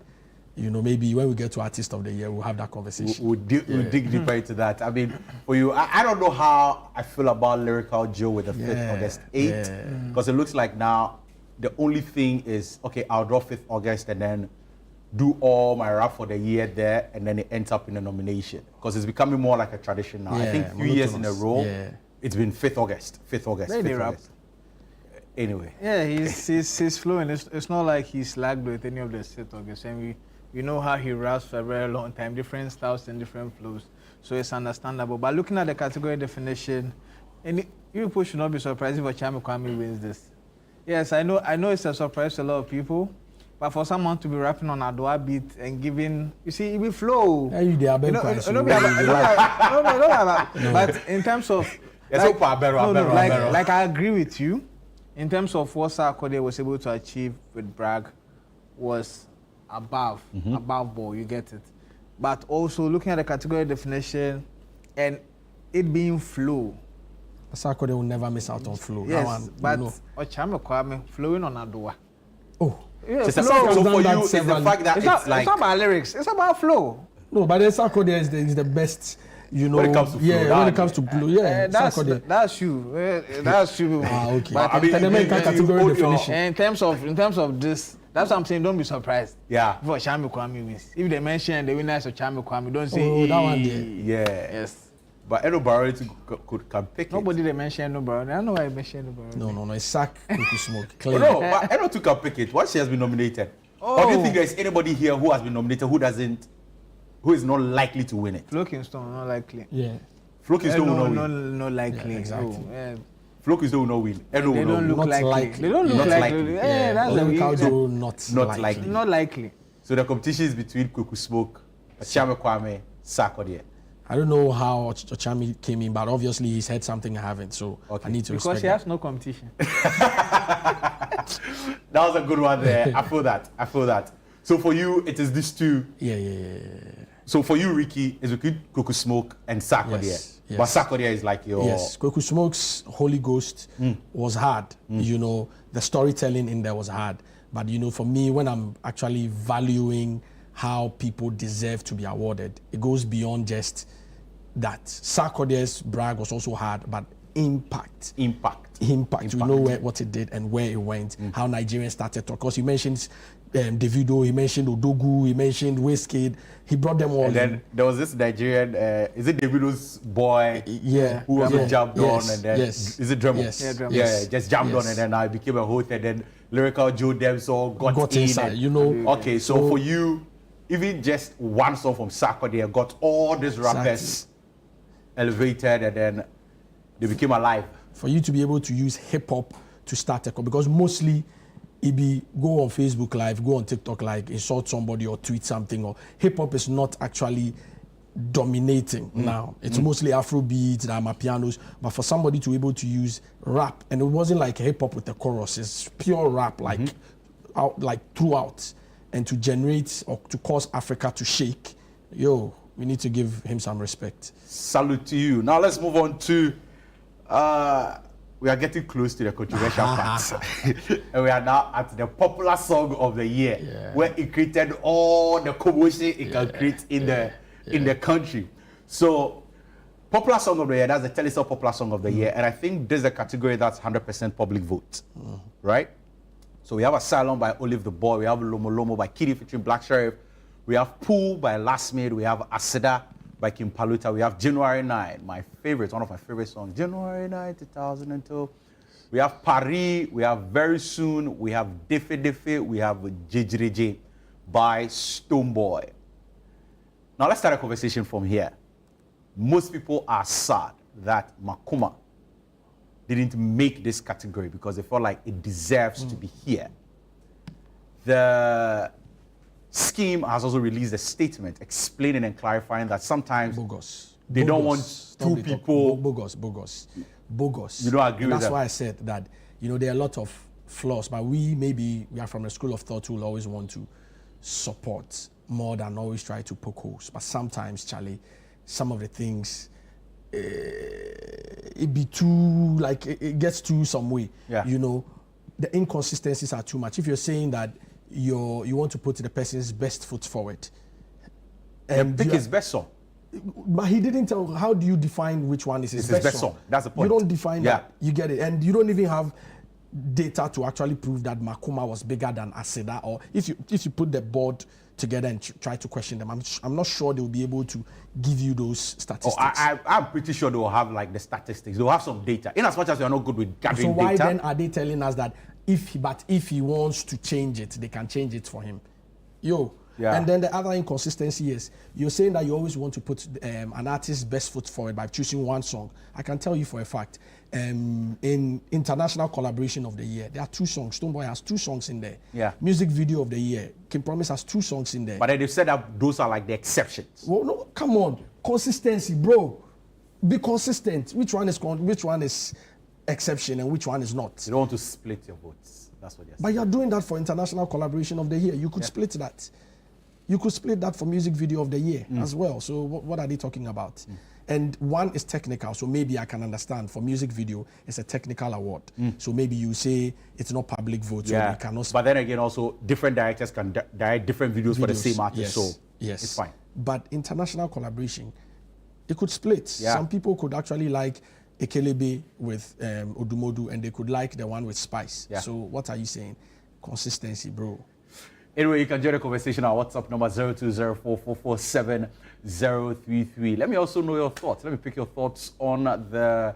Maybe when we get to Artist of the Year, we'll have that conversation. We'll dig deeper into that. I mean, for you, I don't know how I feel about Lyrical Joe with the 5th August 8th, because it looks like now the only thing is, okay, I'll draw 5th August and then do all my rap for the year there, and then it ends up in a nomination, because it's becoming more like a tradition now. I think 3 years in a row, it's been 5th August, 5th August, 5th August. Anyway. Yeah, he's flowing. It's not like he's lagged with any of the 5th August, and we know how he raps for a very long time, different styles and different flows, so it's understandable. But looking at the category definition, and you people should not be surprised if Ochame Kwame wins this. Yes, I know it's a surprise to a lot of people, but for someone to be rapping on a Adwa beat and giving, you see, it will flow. Yeah, but in terms of, like I agree with you, in terms of what Sarkodie was able to achieve with Bragg was above ball, you get it. But also looking at the category definition and it being flow. Sarkodie will never miss out on flow. Yes, but Ochame Kwame flowing on Adwa. Oh, yeah, so for you, it's the fact that it's not about lyrics, it's about flow. No, but then Sarkodie is the best. When it comes to flow, when it comes to blue, that's you. That's you. Okay. But I mean, category definition. In terms of this, that's what I'm saying. Don't be surprised. Yeah. If Ochame Kwame wins, if they mention the winners of Ochame Kwame, don't say. Oh, that one there. Yeah. Yes. But Eno Barrow can pick Nobody they mention Eno Barrow. I don't know why they mention Eno Barrow. No. It's Sack Koku Smoke. No, but Eno too can pick it. Once she has been nominated. Or do you think there's anybody here who has been nominated who is not likely to win it? Flo Kingston, not likely. Yeah. Flo Kingston will not win. No likely. Yeah, exactly. Flo Kingston will not win. They don't look likely. They don't look likely. Yeah, that's not likely. Not likely. So the competition is between Koku Smoke, Ochame Kwame, Sarkodie. I don't know how Ochame came in, but obviously he's had something I haven't, so I need to respect because he has no competition. That was a good one there. I feel that. So for you, it is these two. Yeah. So for you, Ricky, it's between Koku Smoke and Sarkodie. Yes. But Sarkodie is like your... Yes, Koku Smoke's Holy Ghost was hard. The storytelling in there was hard. But, for me, when I'm actually valuing how people deserve to be awarded, it goes beyond just that. Sarkodie's Bragg was also hard, but impact. We know what it did and where it went, how Nigerians started to. Of course, you mentioned Davido, he mentioned Odogu, he mentioned Wizkid. He brought them all and then there was this Nigerian, is it Davido's boy? Yeah. Who also jumped on and then, is it Drummer? Yes. Yeah, just jumped on and then I became a host and then Lyrical Joe Demso got in. Inside, Okay, so for you, even just one song from Sarkodie got all these rappers elevated and then they became alive. For you to be able to use hip-hop to start Ekow, because mostly it be go on Facebook Live, go on TikTok Live, insult somebody or tweet something, or hip-hop is not actually dominating now. It's mostly Afrobeat, Amapianos, but for somebody to be able to use rap, and it wasn't like hip-hop with the chorus, it's pure rap, like throughout, and to generate or to cause Africa to shake, we need to give him some respect. Salute to you. Now let's move on to, we are getting close to the controversial part. And we are now at the popular song of the year, where it created all the commotion it can create in the country. So, popular song of the year, that's the Telesale popular song of the year. And I think this is a category that's 100% public vote, right? So we have Asylum by Olive the Boy, we have Lomo Lomo by Kiddy featuring Black Sheriff, we have Pool by Last Made, we have Asida by Kim Paluta, we have January 9, my favorite, one of my favorite songs, January 9, 2002. We have Paris, we have Very Soon, we have Defe Defe, we have Jejireje by Stonebwoy. Now let's start a conversation from here. Most people are sad that Makuma didn't make this category because they felt like it deserves to be here. The Scheme has also released a statement explaining and clarifying that sometimes Bogus. they don't want Stop two the talk. people. Bogus. You don't agree with That's that? why I said that, there are a lot of flaws, but we are from a school of thought who will always want to support more than always try to poke holes. But sometimes, Charlie, some of the things, it be too, like, it gets too some way. Yeah. The inconsistencies are too much. If you're saying that you want to put the person's best foot forward, And pick his best song. but he didn't tell. How do you define which one is his best song? That's the point. You don't define that. You get it, and you don't even have data to actually prove that Makuma was bigger than Aseda. Or if you put the board together and try to question them, I'm not sure they will be able to give you those statistics. I'm pretty sure they will have like the statistics. They will have some data. In as much as they are not good with gathering so why data. then are they telling us that if he wants to change it, they can change it for him? Yeah. And then the other inconsistency is you're saying that you always want to put an artist's best foot forward by choosing one song. I can tell you for a fact, in international collaboration of the year, there are 2 songs. Stonebwoy has 2 songs in there. Yeah. Music video of the year, King Promise has 2 songs in there. But then they've said that those are like the exceptions. Well, no, come on, consistency, bro. Be consistent. Which one is exception and which one is not? You don't want to split your votes. That's what they're saying. But you're doing that for international collaboration of the year. You could split that. You could split that for music video of the year as well. So what are they talking about? And one is technical, so maybe I can understand. For music video, it's a technical award. So maybe you say it's not public vote, so you cannot. But then again, also different directors can direct different videos for the same artist, so it's fine. But international collaboration, it could split. Yeah. Some people could actually like Ekelebe with Odumodu, and they could like the one with Spice. Yeah. So what are you saying? Consistency, bro. Anyway, you can join the conversation on WhatsApp number 0204447033. Let me also know your thoughts. Let me pick your thoughts on the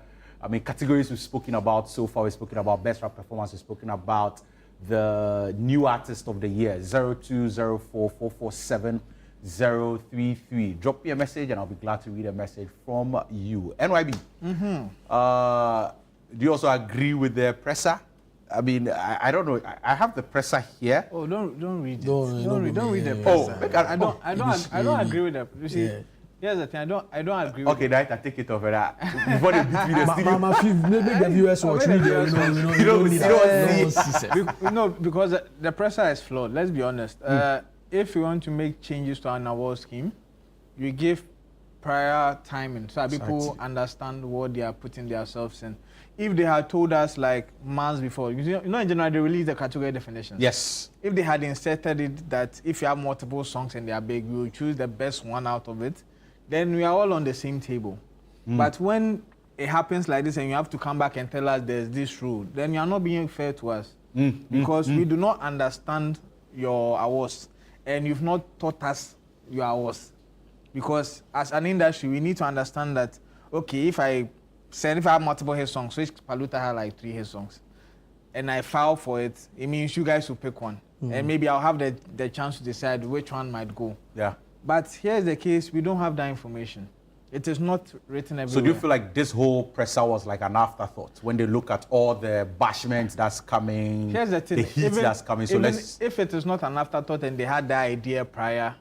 categories we've spoken about so far. We've spoken about best rap performance. We've spoken about the new artist of the year, 0204447033. Drop me a message and I'll be glad to read a message from you. NYB, do you also agree with the presser? I mean, I don't know. I have the presser here. Oh, don't read it. Don't Don't read the yeah. presser. I don't agree with that. You see, here's the thing. I don't agree. Okay, with I can take it off of that. Before they beat me the studio. Maybe the viewers watch me. Because the presser is flawed. Let's be honest. If you want to make changes to an award scheme, you give prior timing so that people understand what they are putting themselves in. If they had told us like months before, in general they release the category definitions. Yes. If they had inserted it that if you have multiple songs and they are big, we will choose the best one out of it, then we are all on the same table. But when it happens like this and you have to come back and tell us there's this rule, then you are not being fair to us. Because we do not understand your awards and you've not taught us your awards. Because as an industry, we need to understand that, okay, if I have multiple hit songs, which Paluta had like 3 hit songs, and I file for it, it means you guys will pick one. And maybe I'll have the chance to decide which one might go. Yeah. But here's the case, we don't have that information. It is not written everywhere. So do you feel like this whole presser was like an afterthought when they look at all the bashments that's coming, here's the thing, heat that's coming? So if it is not an afterthought and they had that idea prior,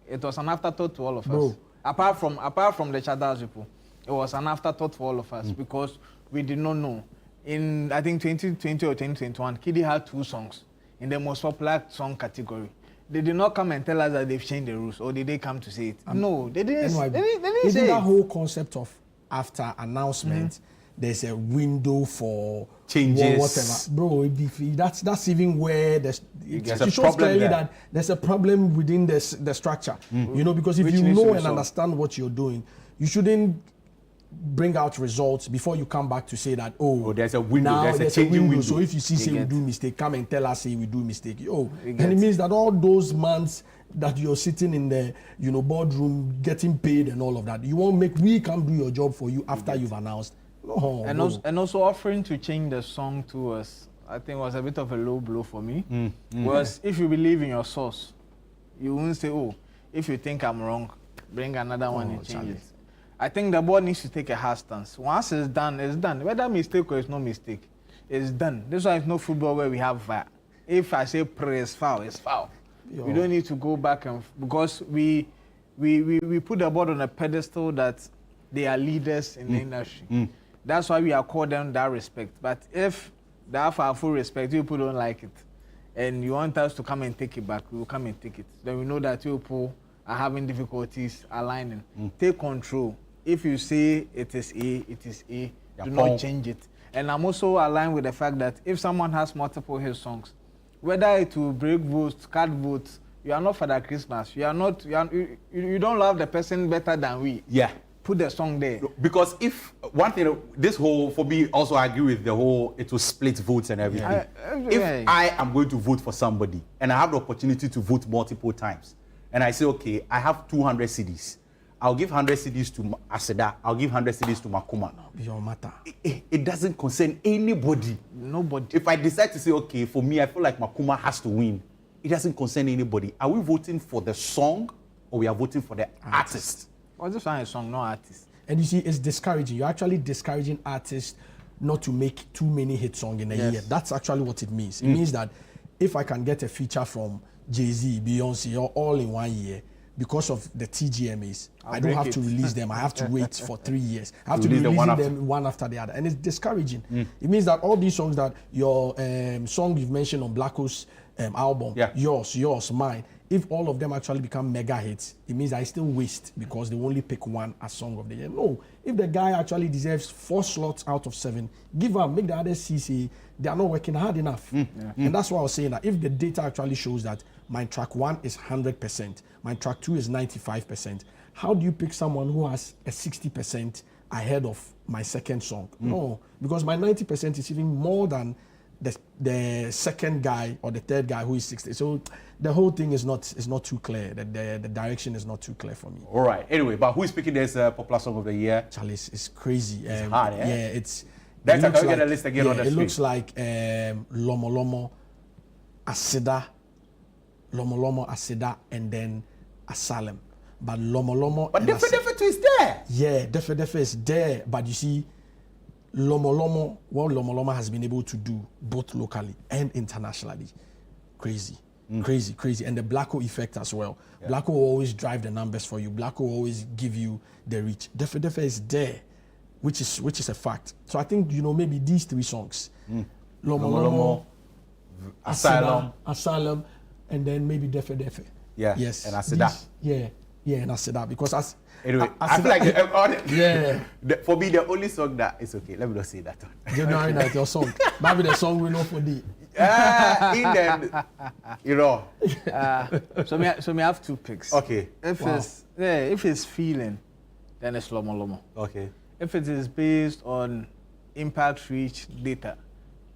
it was an afterthought to all of us. Apart from the Chadas people, it was an afterthought for all of us because we did not know. In I think 2020 or 2021, Kiddy had 2 songs in the most popular song category. They did not come and tell us that they've changed the rules, or did they come to say it? No, they didn't. They didn't say that it. whole concept of after announcement, there's a window for changes, whatever, bro. That's even where it shows clearly that there's a problem within the structure. Because if you know and understand what you're doing, you shouldn't bring out results before you come back to say that there's a window, now there's a changing window. So if you see we do mistake, come and tell us say we do mistake. And it means that all those months that you're sitting in the boardroom getting paid and all of that, you won't we can't do your job for you after you've announced. No. And also offering to change the song to us, I think was a bit of a low blow for me. Because if you believe in your source, you won't say, if you think I'm wrong, bring another one and change it. I think the board needs to take a hard stance. Once it's done, it's done. Whether mistake or it's no mistake, it's done. This one is no football where we have VAR. If I say pray is foul, it's foul. We don't need to go back because we put the board on a pedestal that they are leaders in the industry. That's why we accord them that respect. But if they have our full respect, you people don't like it, and you want us to come and take it back, we will come and take it. Then we know that you people are having difficulties aligning. Take control. If you say it is A, it is A. Do not change it. And I'm also aligned with the fact that if someone has multiple hit songs, whether it will break votes, cut votes, you are not Father Christmas. You don't love the person better than we. Yeah. Put the song there. Because if one thing, this whole, for me, also I agree with the whole, it will split votes and everything. If I am going to vote for somebody and I have the opportunity to vote multiple times, and I say, okay, I have 200 CDs. I'll give 100 CDs to Aseda. I'll give 100 CDs to Makuma. Your matter. It doesn't concern anybody. Nobody. If I decide to say, okay, for me, I feel like Makuma has to win, it doesn't concern anybody. Are we voting for the song or we are voting for the artist? Well, this one is song, no artist. And you see, it's discouraging. You're actually discouraging artists not to make too many hit songs in a year. That's actually what it means. It means that if I can get a feature from Jay-Z, Beyonce, all in 1 year, because of the TGMAs, I don't have to release them. I have to wait for 3 years. I have to be releasing them one after the other. And it's discouraging. It means that all these songs that your song you've mentioned on Blacko's album, yours, mine, if all of them actually become mega hits, it means I still waste because they only pick one as song of the year. No, if the guy actually deserves 4 slots out of 7, give up, make the others see they are not working hard enough. And that's why I was saying that if the data actually shows that my track 1 is 100%, my track 2 is 95%, how do you pick someone who has a 60% ahead of my second song? No, because my 90% is even more than the second guy or the third guy who is 60. So the whole thing is not too clear. The direction is not too clear for me. All right. Anyway, but who is picking this popular song of the year? Charlie, it's crazy. It's hard, eh? Yeah, it's. Next time, can we get a list again on the screen? It looks like Lomo, Aseda, and then Asylum. But Lomo. But Defe is there. Yeah, Defe is there. But you see, what Lomo has been able to do both locally and internationally, crazy. And the Blacko effect as well. Yeah. Blacko will always drive the numbers for you. Blacko will always give you the reach. Defe is there, which is a fact. So I think maybe these 3 songs, Lomo, Asylum, and then maybe Defe. Yeah. Yes. And Aseda. And Aseda, because anyway, I feel like for me the only song that is okay. Let me not say that one. January night, your song. Maybe the song we know for the. So me have 2 picks. Okay. If it's feeling, then it's Lomo. Okay. If it is based on impact reach data,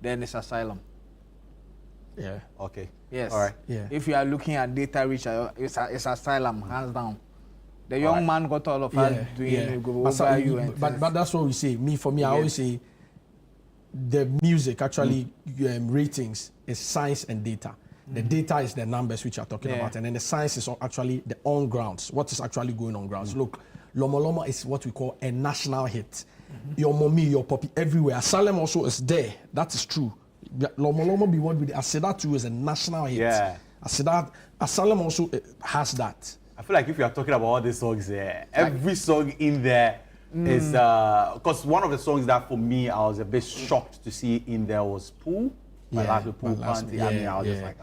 then it's Asylum. Yeah. Okay. Yes. All right. Yeah. If you are looking at data reach, it's Asylum, hands down. The young man got all of us doing it. But that's what we say. For me, I always say the music actually ratings is science and data. The data is the numbers which you're talking about, and then the science is actually the on grounds. What is actually going on grounds? Look, Lomo is what we call a national hit. Your mommy, your puppy, everywhere. Asylum also is there. That is true. Lomo be what with Aseda too is a national hit. Yeah. Asylum also has that. I feel like if you are talking about all these songs, every song in there is because one of the songs that for me I was a bit shocked to see in there was Pool. My last Pool Panty. I was just like,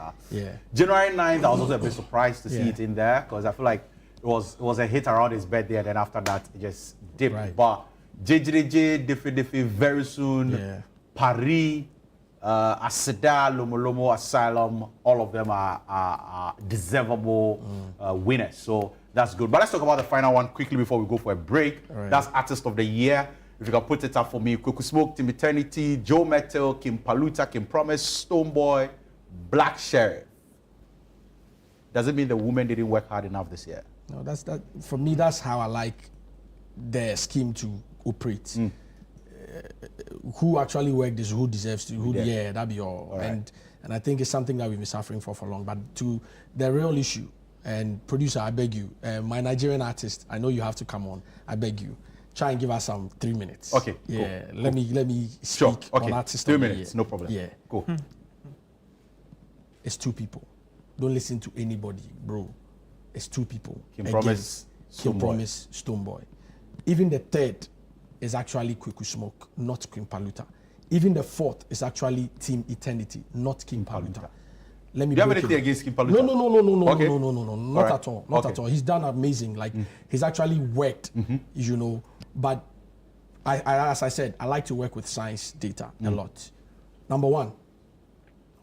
January 9th, I was also a bit surprised to see it in there because I feel like it was a hit around his birthday, and then after that it just dipped. Right. But JJJ, Defe, very soon, Paris, Aseda, Lomo, Asylum, all of them are deservable winners. So that's good. But let's talk about the final one quickly before we go for a break. Right. That's Artist of the Year. If you can put it up for me, Cuckoo Smoke, Team Eternity, Joe Metal, Kim Paluta, Kim Promise, Stoneboy, Black Sheriff. Does it mean the women didn't work hard enough this year? No, that for me, that's how I like the scheme to operate. Who actually worked this, who deserves to, that'd be all. Right. And I think it's something that we've been suffering for long. But to the real issue, and producer, I beg you, my Nigerian artist, I know you have to come on. I beg you, try and give us some 3 minutes. Okay. Yeah. Cool. Let me speak on artist 3 of the minutes, year. no problem. Yeah. Cool. It's 2 people. don't listen to anybody, bro. It's two people. Kim Promise, Stonebwoy. Even the third is actually Kweku Smoke, not Kim Paluta. Even the fourth is actually Team Eternity, not Kim Paluta. Let me. Do you have anything against Kim Paluta? No, Okay. no, not right. at all, not at all. He's done amazing. Like he's actually worked, you know. But as I said, I like to work with science data a lot. Number one,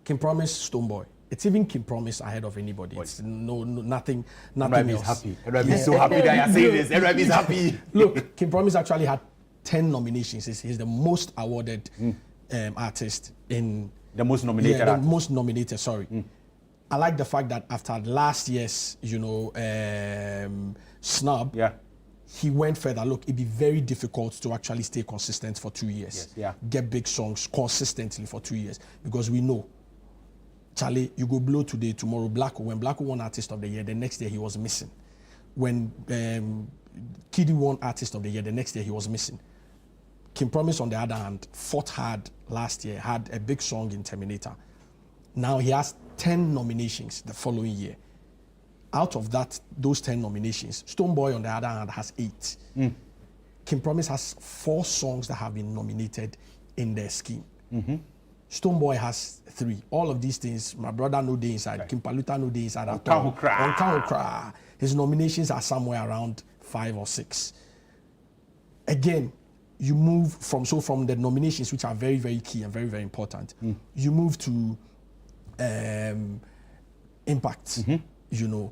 Kim Promise, Stonebwoy. It's even Kim Promise ahead of anybody. It's nothing else. Happy. Everybody's so happy that you're saying this. Everybody's happy. Look, Kim Promise actually had 10 nominations. He's the most awarded artist in... The most nominated artist. The most nominated, sorry. I like the fact that after last year's, you know, snub, he went further. Look, it'd be very difficult to actually stay consistent for 2 years. Get big songs consistently for 2 years. Because we know, Charlie, you go blow today, tomorrow, when Blacko won Artist of the Year, the next day he was missing. When Kiddy won Artist of the Year, the next day he was missing. Kim Promise, on the other hand, fought hard last year, had a big song in Terminator. Now he has 10 nominations the following year. Out of those 10 nominations, Stonebwoy, on the other hand, has 8. Kim Promise has 4 songs that have been nominated in their scheme. Stonebwoy has 3. All of these things, my brother no day inside, right. Kim Paluta no day inside at all. On his nominations are somewhere around 5 or 6. Again, you move from the nominations, which are very, very key and very, very important. You move to impact. You know,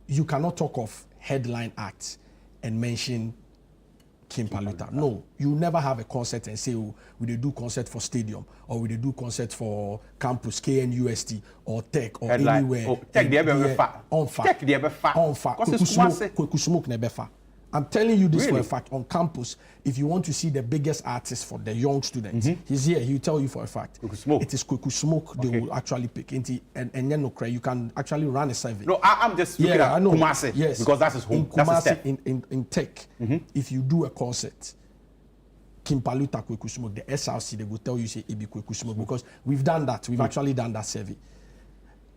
you cannot talk of headline acts and mention Kim Paluta. No, you never have a concert and say, oh, we do concert for stadium, or we do concert for campus, KNUST, or Tech, or headline. Anywhere. Oh, Tech the ever Tech the ever Kweku Smoke never fa. I'm telling you this for a fact. On campus, if you want to see the biggest artist for the young students, he's here. He'll tell you for a fact. It is Kweku Smoke they will actually pick. And you can actually run a survey. No, I'm just looking at Kumasi. Yes. Because that's his home. In Kumasi, in Tech, if you do a concert, Kim Paluta, Kweku Smoke, the SRC, they will tell you, say, it be Kweku Smoke. Because we've done that. We've actually done that survey.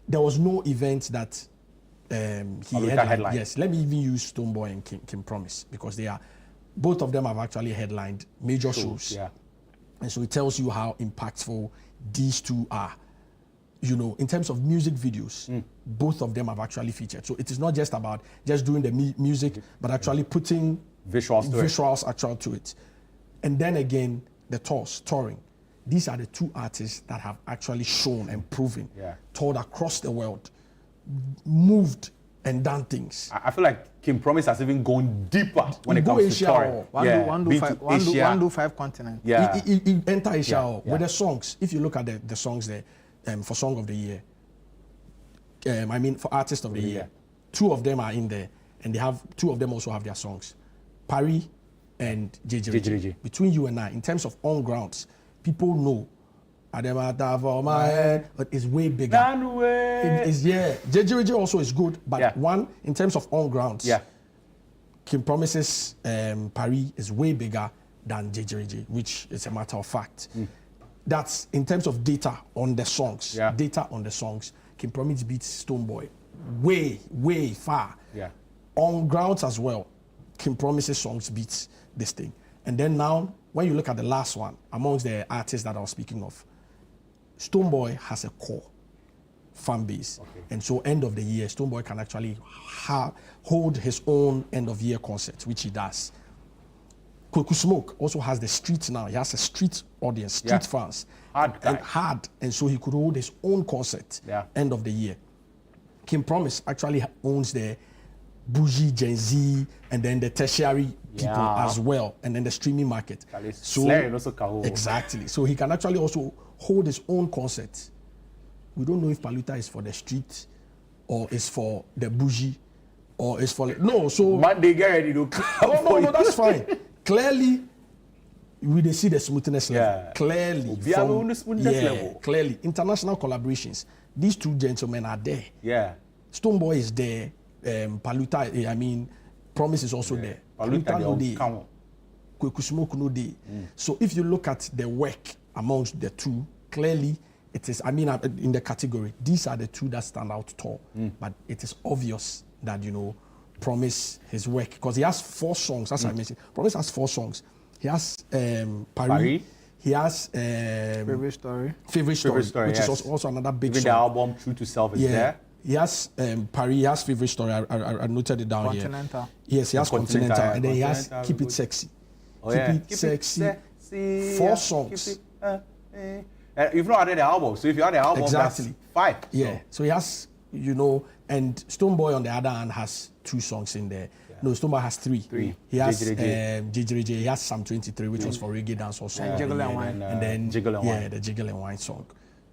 There was no event that he headlined. Yes, let me even use Stonebwoy and Kim Promise, because both of them have actually headlined major shows. And so it tells you how impactful these two are. You know, in terms of music videos, both of them have actually featured. So it is not just about just doing the music, but actually putting visuals actually to it. And then again, the touring. These are the 2 artists that have actually shown and proven, toured across the world, moved and done things. I feel like Kim Promise has even gone deeper when it comes to touring. One do 5 continents. He enter Asia with the songs. If you look at the songs there, for Song of the Year, I mean for Artist of the Year, 2 of them are in there, and 2 of them also have their songs. Paris and JJ. Between you and I, in terms of on grounds, people know but it's way bigger. It is, JJ also is good, but one, in terms of on grounds, Kim Promise's Paris is way bigger than JJ, which is a matter of fact. That's in terms of data on the songs. Data on the songs, Kim Promise beats Stonebwoy way, way far. On grounds as well, Kim Promise's songs beats this thing. And then now, when you look at the last one, amongst the artists that I was speaking of, Stonebwoy has a core fan base. And so end of the year, Stonebwoy can actually hold his own end of year concert, which he does. Kweku Smoke also has the street now. He has a street audience, street fans. Hard. And so he could hold his own concert end of the year. Kim Promise actually owns the bougie Gen Z and then the tertiary people as well, and then the streaming market. So exactly. So he can actually also hold his own concert. We don't know if Paluta is for the street or is for the bougie or is for so Monday get ready to no, that's fine. Clearly we see the smoothness level. Clearly clearly international collaborations. These 2 gentlemen are there. Stonebwoy is there. Paluta, Promise is also there. Paluta no day. Kweku Smoke no day. So if you look at the work amongst the 2, clearly it is, I mean, in the category, these are the two that stand out tall. But it is obvious that, you know, Promise, his work, because he has 4 songs, as I mentioned. Promise has 4 songs. He has Paris. He has Favorite Story. Favorite Story, which yes. is also another big Even song. the album True to Self is there. He has Paris, he has Favorite Story. I noted it down Continental. here. Yes, he has Continental. And then he has Keep It Sexy. Oh, Keep yeah. It Sexy. 4 songs. You've not added the album, so if you add the album, Exactly. that's 5. Yeah. So he has, you know, and Stoneboy on the other hand has 2 songs in there. No, Stoneboy has 3. He has JJJ. He has Psalm 23, which was for reggae dance also. And Jiggle and Wine. And then Jiggle and Wine. Yeah, the Jiggle and Wine song.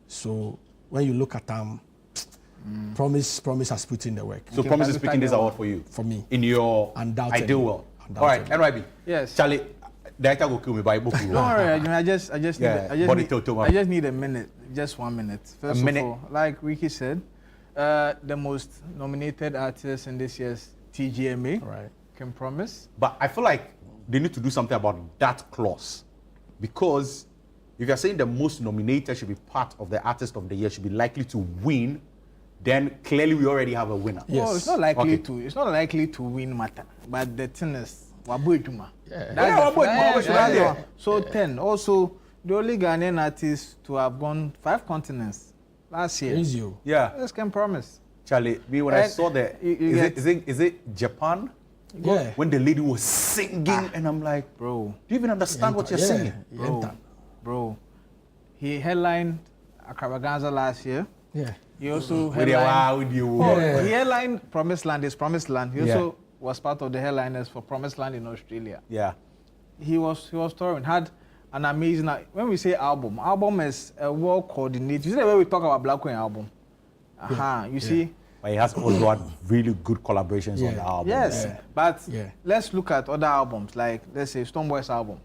So when you look at them, Promise has put in the work. So Promise is picking this award for you? For me. In your Undoubtedly. ideal world? All right, NYB. Yes. Charlie, director will kill me by book. Don't worry, I just need a minute, just 1 minute. First of all, like Ricky said, the most nominated artist in this year's TGMA can Promise. But I feel like they need to do something about that clause, because if you're saying the most nominated should be part of the artist of the year, should be likely to win, then clearly we already have a winner. Yes. Oh, it's not likely to. It's not likely to win matter. But the thing is, Wabuituma. So 10. Also, the only Ghanaian artist to have gone 5 continents last year. Is you? Yeah. This can Promise. Charlie, me when I saw the, is it Japan? Yeah. When the lady was singing, and I'm like, bro, do you even understand what you're saying? Bro, he headlined Extravaganza last year. Yeah. He also headlined. He headlined Promised Land. Is Promised Land. He also was part of the headliners for Promised Land in Australia. Yeah. He was touring. Had an amazing. When we say album is a well coordinated. You see the way we talk about Black Queen album. You see. But he has also had really good collaborations on the album. Yes, but let's look at other albums, like let's say Stoneboy's album.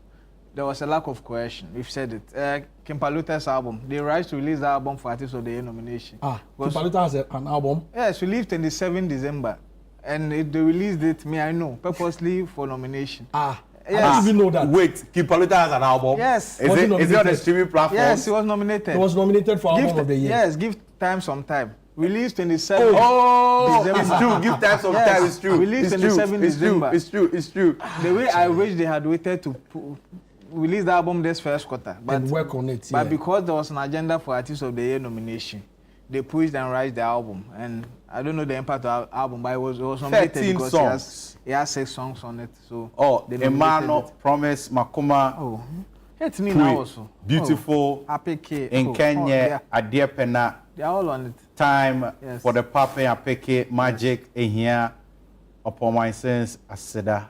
There was a lack of cohesion. We've said it. Kimpaluta's album. They rushed to release the album for Artist of the Year nomination. Kimpaluta has an album? Yes, released 27 December. And they released it, I know, purposely for nomination. I didn't even know that. Wait, Kimpaluta has an album? Yes. Is it on the streaming platform? Yes, it was nominated. It was nominated for Album of the Year. Yes, give time some time. Released 27 December. It's true. Give time some time. It's true. Released 27 December. It's true. The way I wish they had waited to release the album this first quarter. And work on it. But because there was an agenda for Artist of the Year nomination, they pushed and raised the album. And I don't know the impact of the album, but it was nominated 13 because songs. it has 6 songs on it. So Emano, Promise, Makoma. Hit me now also. Beautiful. Apeke. In Kenya, Adiepena. They are all on it. Time for the Pape Apeke, Magic, here. Upon my sense, Aseda.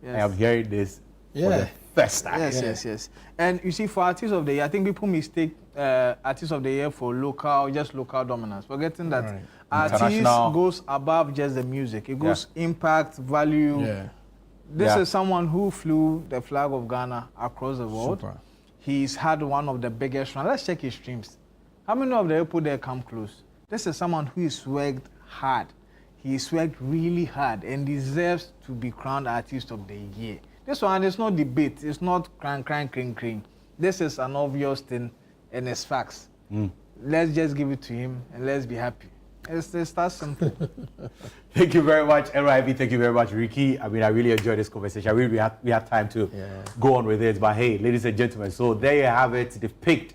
I am hearing this for the first time. Yes. And you see, for Artist of the Year, I think people mistake Artist of the Year for just local dominance, forgetting that artist goes above just the music. It goes impact, value. Yeah. This is someone who flew the flag of Ghana across the world. Super. He's had one of the biggest runs. Let's check his streams. How many of the people there come close? This is someone who is worked hard. He's worked really hard and deserves to be crowned Artist of the Year. This one is no debate. It's not cring. This is an obvious thing and it's facts. Let's just give it to him and let's be happy. It's that simple. Thank you very much, NYB. Thank you very much, Ricky. I mean, I really enjoyed this conversation. We had time to go on with it. But hey, ladies and gentlemen, so there you have it. They've picked.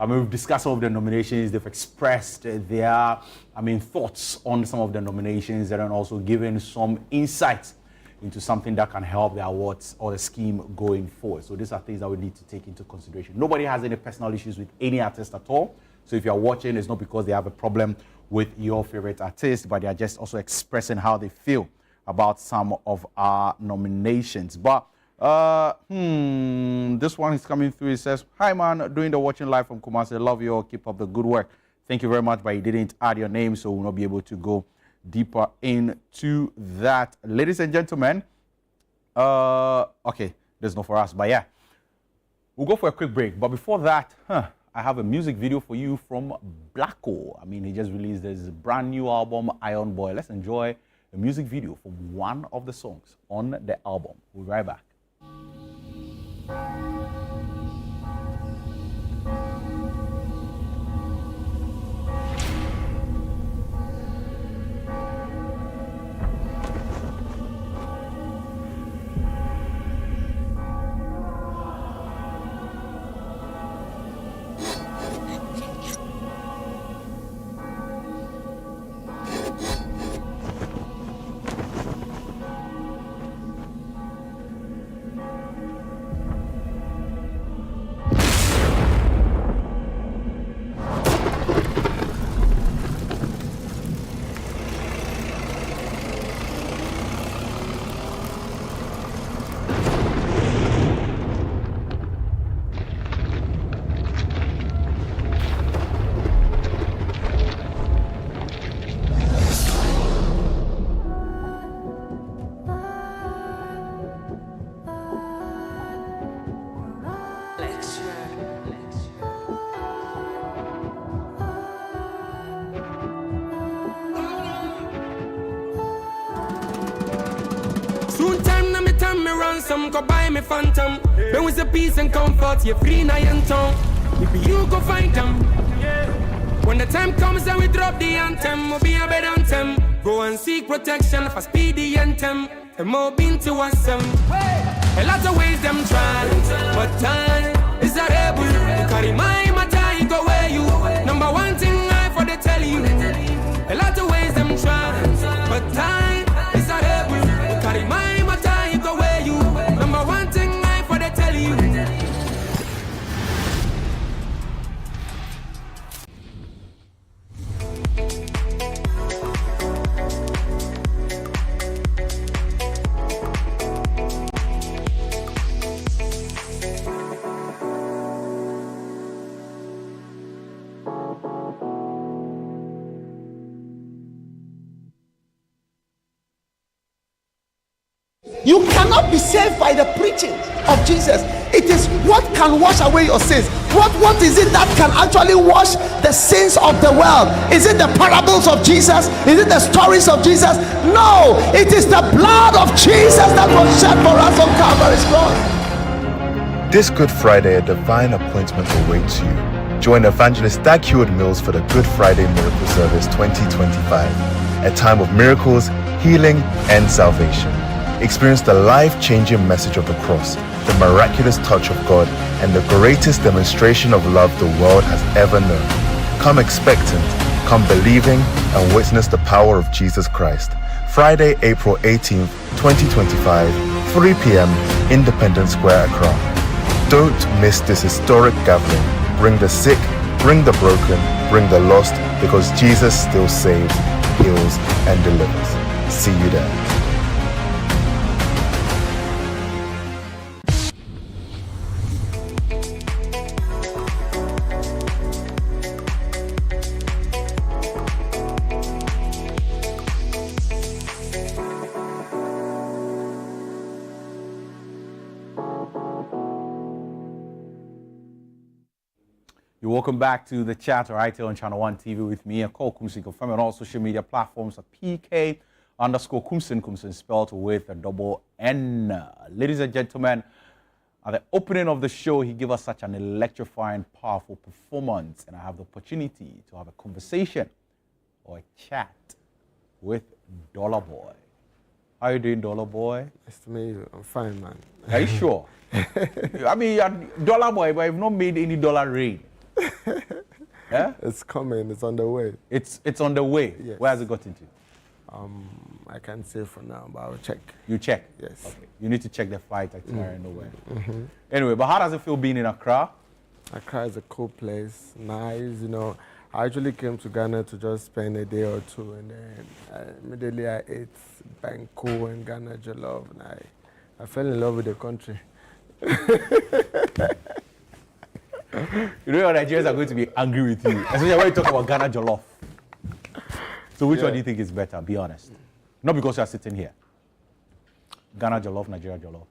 We've discussed some of the nominations. They've expressed their, thoughts on some of the nominations, and then also given some insights into something that can help the awards or the scheme going forward. So these are things that we need to take into consideration. Nobody has any personal issues with any artist at all. So if you're watching, it's not because they have a problem with your favorite artist, but they are just also expressing how they feel about some of our nominations. But this one is coming through. It says, "Hi man, doing the watching live from Kumasi. Love you all. Keep up the good work." Thank you very much, but you didn't add your name, so we'll not be able to go deeper into that. Ladies and gentlemen, okay, there's no for us, but yeah, we'll go for a quick break. But before that, I have a music video for you from Blacko. He just released his brand new album, Iron Boy. Let's enjoy a music video from one of the songs on the album. We'll be right back. ransom, go buy me phantom. Then with the peace and comfort, you're free now in town. Maybe you go find them. When the time comes and we drop the anthem, we'll be a better anthem. Go and seek protection for speedy anthem. And more been to us. A lot of ways them try, but time is a rebel. You carry my matter, you go where you. Number one thing I for the tell you. A lot of ways them try, but time is a rebel. You carry my matter, you go where you. Number one thing I for the tell you. You cannot be saved by the preaching of Jesus. It is what can wash away your sins. What is it that can actually wash the sins of the world? Is it the parables of Jesus? Is it the stories of Jesus? No, it is the blood of Jesus that was shed for us on Calvary's cross. This Good Friday, a divine appointment awaits you. Join Evangelist Dag Mills for the Good Friday Miracle Service 2025, a time of miracles, healing, and salvation. Experience the life-changing message of the cross, the miraculous touch of God, and the greatest demonstration of love the world has ever known. Come expectant, come believing, and witness the power of Jesus Christ. Friday, April 18th, 2025, 3 p.m., Independence Square, Accra. Don't miss this historic gathering. Bring the sick, bring the broken, bring the lost, because Jesus still saves, heals, and delivers. See you there. You're welcome back to the chat right here on ChannelOne TV with me, Ekow Koomson, confirmed on all social media platforms at PK_Koomson, Koomson spelled with a double N. Ladies and gentlemen, at the opening of the show, he gave us such an electrifying, powerful performance, and I have the opportunity to have a conversation or a chat with Dollar Boy. How are you doing, Dollar Boy? Nice to meet you. I'm fine, man. Are you sure? I mean, you're Dollar Boy, but you've not made any dollar rain. Yeah? It's coming. It's on the way. It's on the way. Yes. Where has it got into? I can't say for now, but I'll check. You check? Yes. Okay. You need to check the flight itinerary nowhere. Anyway, but how does it feel being in Accra? Accra is a cool place. Nice, you know. I actually came to Ghana to just spend a day or two, and then immediately I ate banku and Ghana jollof, and I fell in love with the country. You know your Nigerians are going to be angry with you, especially when you talk about Ghana jollof. So which one do you think is better? Be honest. Not because you are sitting here. Ghana jollof, Nigeria jollof.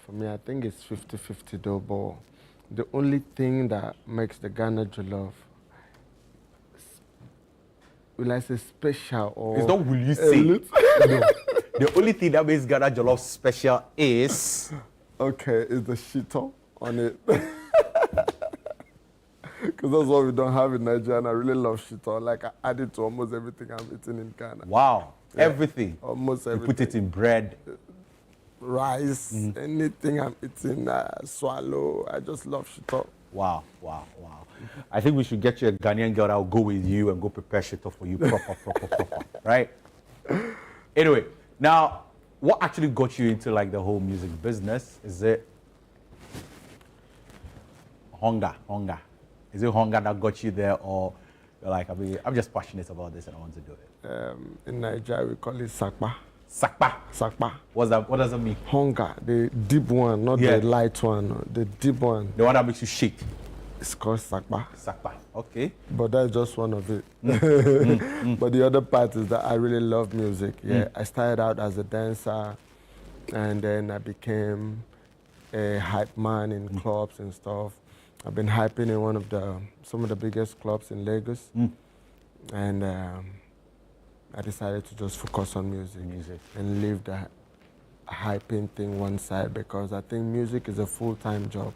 For me, I think it's 50-50 though, but the only thing that makes the Ghana jollof, will I say special or... It's not will you say. No. The only thing that makes Ghana jollof special is... Okay, is the shito on it. Because that's what we don't have in Nigeria, and I really love shito. Like, I add it to almost everything I'm eating in Ghana. Wow. Yeah. Everything? Almost everything. You put it in bread? Rice, anything I'm eating, swallow. I just love shito. Wow, wow, wow. I think we should get you a Ghanaian girl that will go with you and go prepare shito for you proper, right? Anyway, now, what actually got you into like the whole music business? Is it hunger? Is it hunger that got you there, or you're like, I'm just passionate about this and I want to do it? In Nigeria, we call it sakpa. Sakpa? Sakpa. What does that mean? Hunger, the deep one, not the light one, the deep one. The one that makes you shake? It's called sakpa. Sakpa, okay. But that's just one of it. But the other part is that I really love music. Yeah, I started out as a dancer, and then I became a hype man in clubs and stuff. I've been hyping in some of the biggest clubs in Lagos, and I decided to just focus on music and leave the hyping thing one side, because I think music is a full-time job.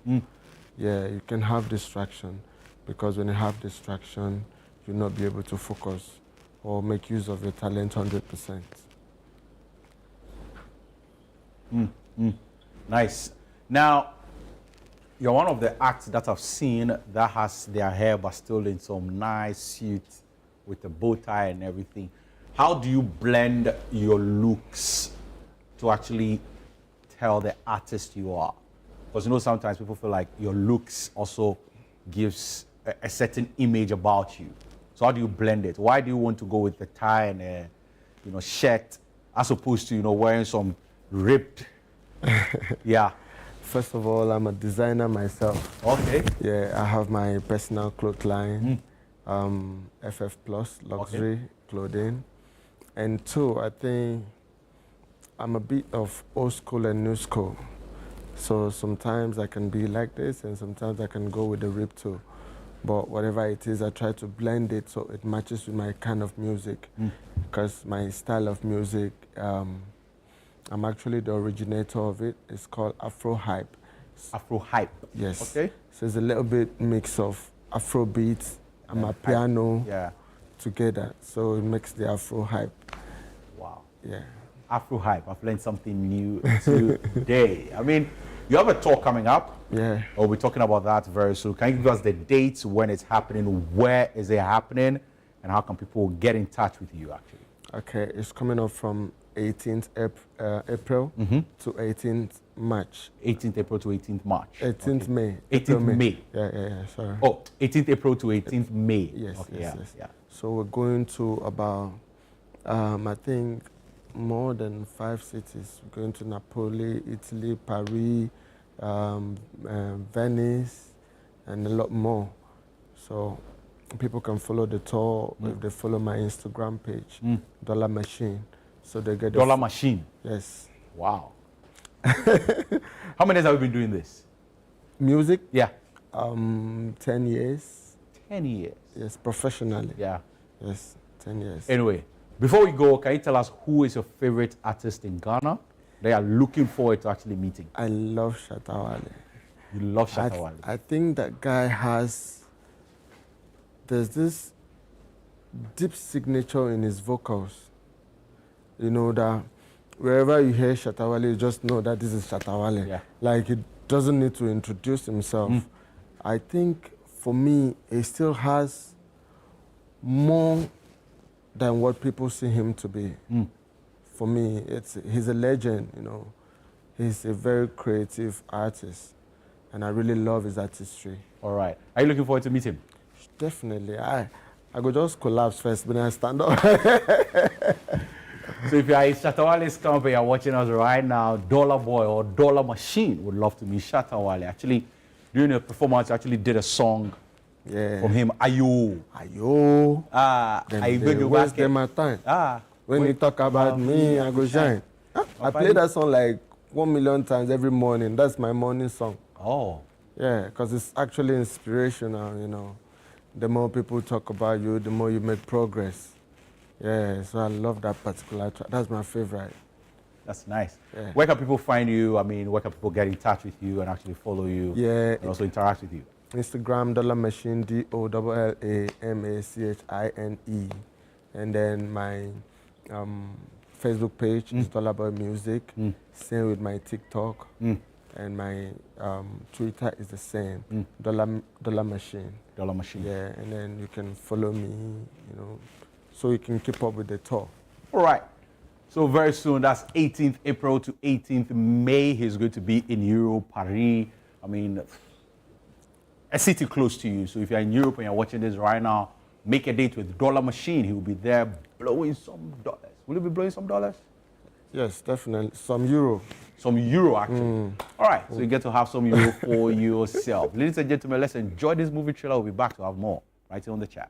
Yeah, you can have distraction, because when you have distraction, you'll not be able to focus or make use of your talent 100%. Nice. Now, you're one of the acts that I've seen that has their hair but still in some nice suit with a bow tie and everything. How do you blend your looks to actually tell the artist you are? Because you know sometimes people feel like your looks also gives a certain image about you. So how do you blend it? Why do you want to go with the tie and a shirt as opposed to wearing some ripped? Yeah. First of all, I'm a designer myself. Okay. Yeah, I have my personal cloth line, FF Plus luxury clothing. And two, I think I'm a bit of old school and new school. So sometimes I can be like this, and sometimes I can go with the rip too. But whatever it is, I try to blend it so it matches with my kind of music. Because my style of music, I'm actually the originator of it. It's called Afro Hype. Afro Hype? Yes. Okay. So it's a little bit mix of Afro beats and my piano together. So it makes the Afro Hype. Wow. Yeah. Afro Hype. I've learned something new today. I mean, you have a tour coming up. Yeah. We'll be talking about that very soon. Can you give us the dates, when it's happening, where is it happening, and how can people get in touch with you, actually? Okay, it's coming up from 18th April to 18th March. 18th April to 18th March. 18th May. 18th May. Yeah, sorry. Oh, 18th April to 18th May. Yes, okay, yes. Yeah. So we're going to about, I think, more than 5 cities. We're going to Napoli, Italy, Paris, Venice, and a lot more. So people can follow the tour if they follow my Instagram page, Dollar Machine. So they get Dollar Machine? Yes. Wow. How many days have you been doing this? Music? Yeah. 10 years. 10 years? Yes, professionally. Yeah. Yes, 10 years. Anyway, before we go, can you tell us who is your favorite artist in Ghana they are looking forward to actually meeting? I love Shatta Wale. You love Shatta Wale? I think that guy there's this deep signature in his vocals. You know that wherever you hear Shatta Wale, you just know that this is Shatta Wale. Yeah. Like he doesn't need to introduce himself. I think for me, he still has more than what people see him to be. For me, he's a legend, He's a very creative artist, and I really love his artistry. All right. Are you looking forward to meet him? Definitely. I could just collapse first, but then I stand up. So if you are in Shatta Wale's company, you're watching us right now, Dollar Boy or Dollar Machine would love to meet Shatta Wale. Actually, during the performance, I actually did a song from him, Ayo. Ayo. I beg you waste my time. When you talk about me, I go shine. I play that song like 1 million times every morning. That's my morning song. Oh. Yeah, because it's actually inspirational, The more people talk about you, the more you make progress. Yeah, so I love that particular track. That's my favorite. That's nice. Yeah. Where can people find you? I mean, where can people get in touch with you and actually follow you? Yeah. And also interact with you? Instagram, Dollar Machine, DOLLAMACHINE. And then my Facebook page is Dollar Boy Music. Same with my TikTok. And my Twitter is the same, Dollar Machine. Dollar Machine. Yeah, and then you can follow me, so you can keep up with the tour. All right. So very soon, that's 18th April to 18th May. He's going to be in Europe, Paris. I mean, a city close to you. So if you're in Europe and you're watching this right now, make a date with Dollar Machine. He will be there blowing some dollars. Will you be blowing some dollars? Yes, definitely. Some euro. Some euro, actually. All right, so you get to have some euro for yourself. Ladies and gentlemen, let's enjoy this movie trailer. We'll be back to have more right here on the chat.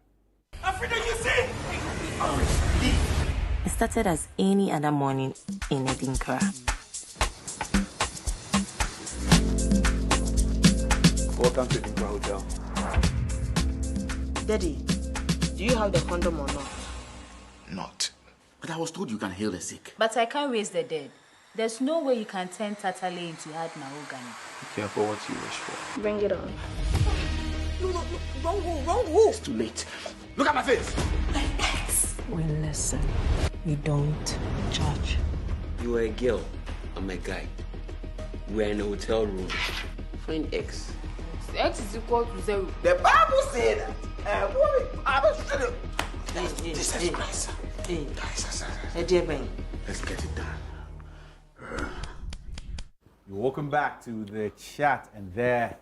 It started as any other morning in Edinburgh. Welcome to Edinburgh Hotel. Daddy, do you have the condom or not? Not. But I was told you can heal the sick. But I can't raise the dead. There's no way you can turn Tatale into hard mahogany. Be careful what you wish for. Bring it on. No, wrong hole. It's too late. Look at my face. We listen. We don't judge. You are a girl. I'm a guy. We're in a hotel room. Find X. X is equal to 0. The Bible said that. Jesus Christ. Let's get it done. You're welcome back to the chat, and there,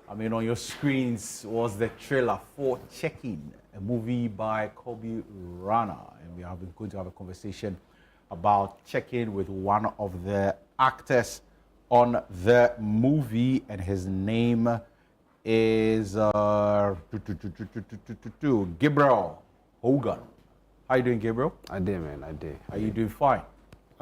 on your screens was the trailer for Check-In, a movie by Kobe Rana, and we are going to have a conversation about Check-In with one of the actors on the movie, and his name is Gabriel Hogan. How you doing, Gabriel? I did, man. I did. Are you doing fine?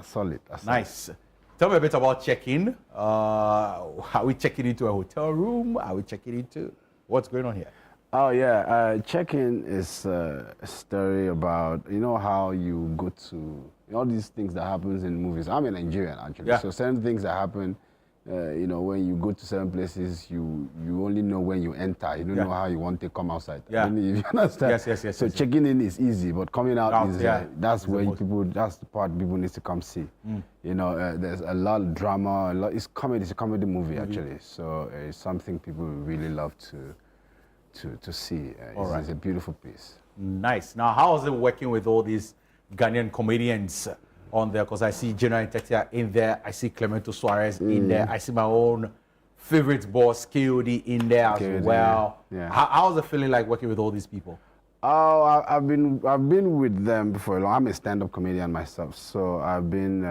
Solid. Nice. Tell me a bit about Check-In. Are we checking into a hotel room? Are we checking into what's going on here? Oh yeah, Check-In is a story about how you go to all these things that happens in movies. I'm a Nigerian actually, so certain things that happen. When you go to certain places, you only know when you enter. You don't know how you want to come outside. Yeah. You understand? Yes. So checking in is easy, but coming out is that's where that's the part people need to come see. There's a lot of drama. It's comedy. It's a comedy movie actually. So it's something people really love to see. It's a beautiful piece. Nice. Now, how is it working with all these Ghanaian comedians on there? Because I see General Ntetia in there, I see Clemento Suarez in there, I see my own favorite boss, KOD, in there as well. Yeah. How's it feeling like working with all these people? Oh, I've been with them for a long. I'm a stand-up comedian myself, so I've been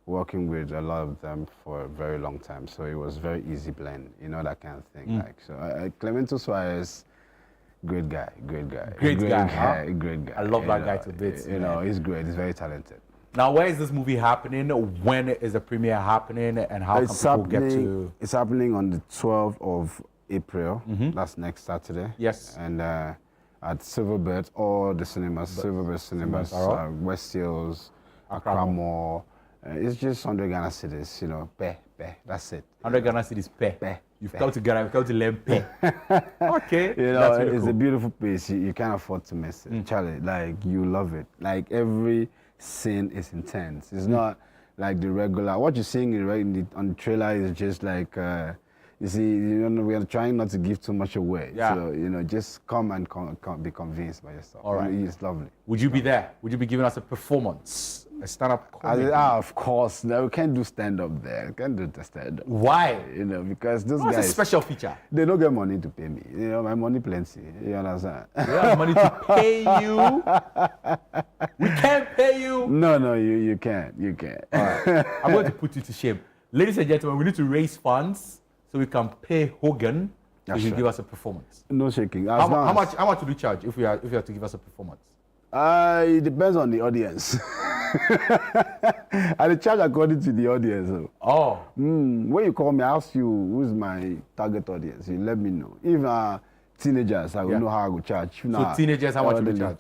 working with a lot of them for a very long time. So it was very easy blend, that kind of thing. Clemento Suarez, great guy. Great guy. I love that guy to bits. He's great. He's very talented. Now, where is this movie happening? When is the premiere happening? And how can people get to... It's happening on the 12th of April. That's next Saturday. Yes. And at Silverbird, all the cinemas, Silverbird Cinemas, West Hills, Accra Mall. It's just 100 Ghana cities, that's it. 100 Ghana cities, You've come to Ghana, you've come to learn pay. Okay. That's really cool. A beautiful place. You can't afford to miss it. Charlie, you love it. Every scene is intense. It's not like the regular. What you're seeing on the trailer is just you see, we are trying not to give too much away. Yeah. So, just come and be convinced by yourself. All right. It's lovely. Would you be there? Would you be giving us a performance? A stand-up comedy? Of course. No, we can't do stand-up there. We can't do the stand-up. Why? Because those guys... What's a special feature? They don't get money to pay me. My money plenty. You understand? They have money to pay you? We can't pay you? No, you can't. You can't. All right. I'm going to put you to shame. Ladies and gentlemen, we need to raise funds so we can pay Hogan so he can give us a performance. No shaking. How much would you charge if you have to give us a performance? It depends on the audience. I charge according to the audience. Oh. When you call me, I ask you who's my target audience. You let me know. If teenagers, I will know how I will charge. So teenagers, how much will you charge?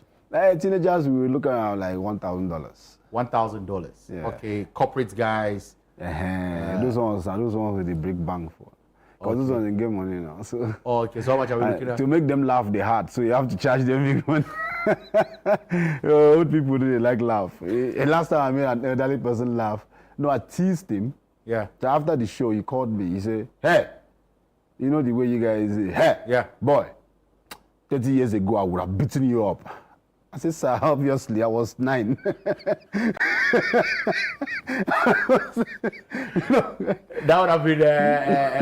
Teenagers, we will look around like $1,000. $1,000. Yeah. Okay. Corporate guys. Those ones with the big bang for. Because those ones they get money now. So. Okay. So how much are we looking at? To make them laugh, they hard. So you have to charge them big money. Old people they like laugh. Last time I made an elderly person laugh. No, I teased him. Yeah. So after the show, he called me. He said, "Hey, you know the way you guys say, hey, yeah, boy, 30 years ago I would have beaten you up." I said, "Sir, obviously I was 9." That would have been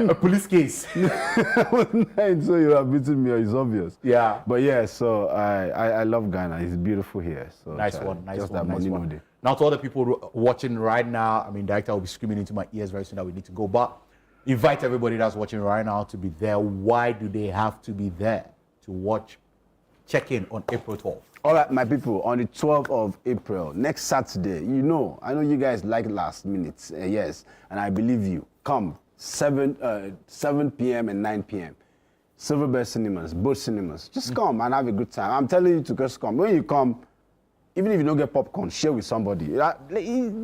a police case. I was 9, so you have beaten me. It's obvious. Yeah. But yeah, so I love Ghana. It's beautiful here. So nice one. Just that money no day. Now to all the people watching right now, director will be screaming into my ears very soon that we need to go. But invite everybody that's watching right now to be there. Why do they have to be there to watch Check-In on April 12th? All right, my people, on the 12th of April, next Saturday, I know you guys like last minute, yes, and I believe you. Come, 7 p.m. and 9 p.m. Silverbird Cinemas, both cinemas. Just come and have a good time. I'm telling you to just come. When you come, even if you don't get popcorn, share with somebody.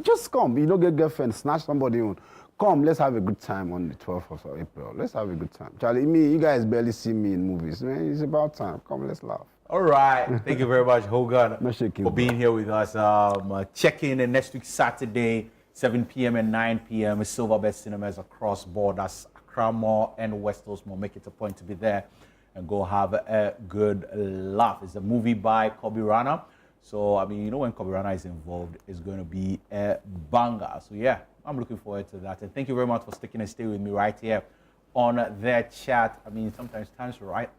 Just come. You don't get girlfriend, snatch somebody on. Come, let's have a good time on the 12th of April. Let's have a good time. Charlie, you guys barely see me in movies. Man, it's about time. Come, let's laugh. All right. Thank you very much, Hogan, for being here with us. Check in next week, Saturday, 7 p.m. and 9 p.m. Silverbird Cinemas across board. That's Accra Mall and West Coast Mall. Make it a point to be there and go have a good laugh. It's a movie by Kobe Rana. So, I mean, when Kobe Rana is involved, it's going to be a banger. So, yeah, I'm looking forward to that. And thank you very much for sticking and staying with me right here on their chat. I mean, sometimes time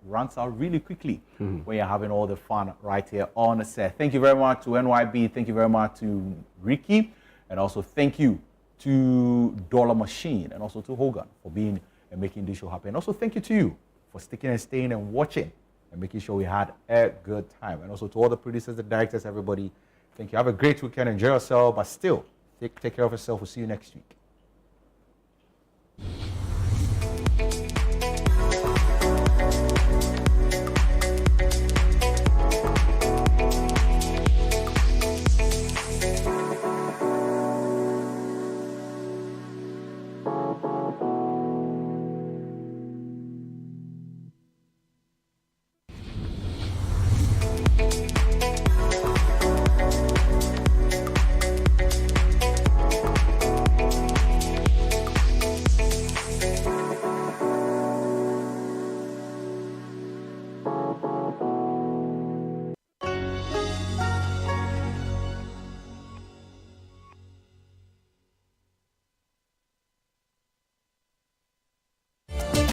runs out really quickly when you're having all the fun right here on the set. Thank you very much to NYB. Thank you very much to Ricky. And also thank you to Dollar Machine and also to Hogan for being and making this show happen. And also thank you to you for sticking and staying and watching and making sure we had a good time. And also to all the producers, the directors, everybody, thank you. Have a great weekend. Enjoy yourself. But still, take care of yourself. We'll see you next week.